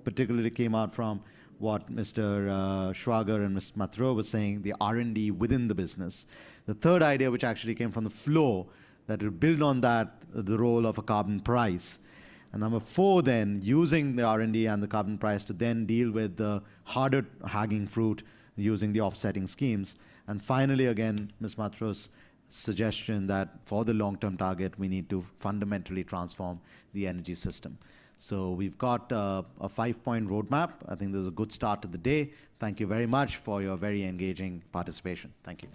particularly came out from what Mr. Schwager and Ms. Matro was saying, the R&D within the business. The third idea, which actually came from the flow, that will build on that, the role of a carbon price. And number 4, then, using the R&D and the carbon price to then deal with the harder hanging fruit using the offsetting schemes. And finally, again, Ms. Matro's suggestion that for the long-term target, we need to fundamentally transform the energy system. So we've got a 5-point roadmap. I think this is a good start to the day. Thank you very much for your very engaging participation. Thank you.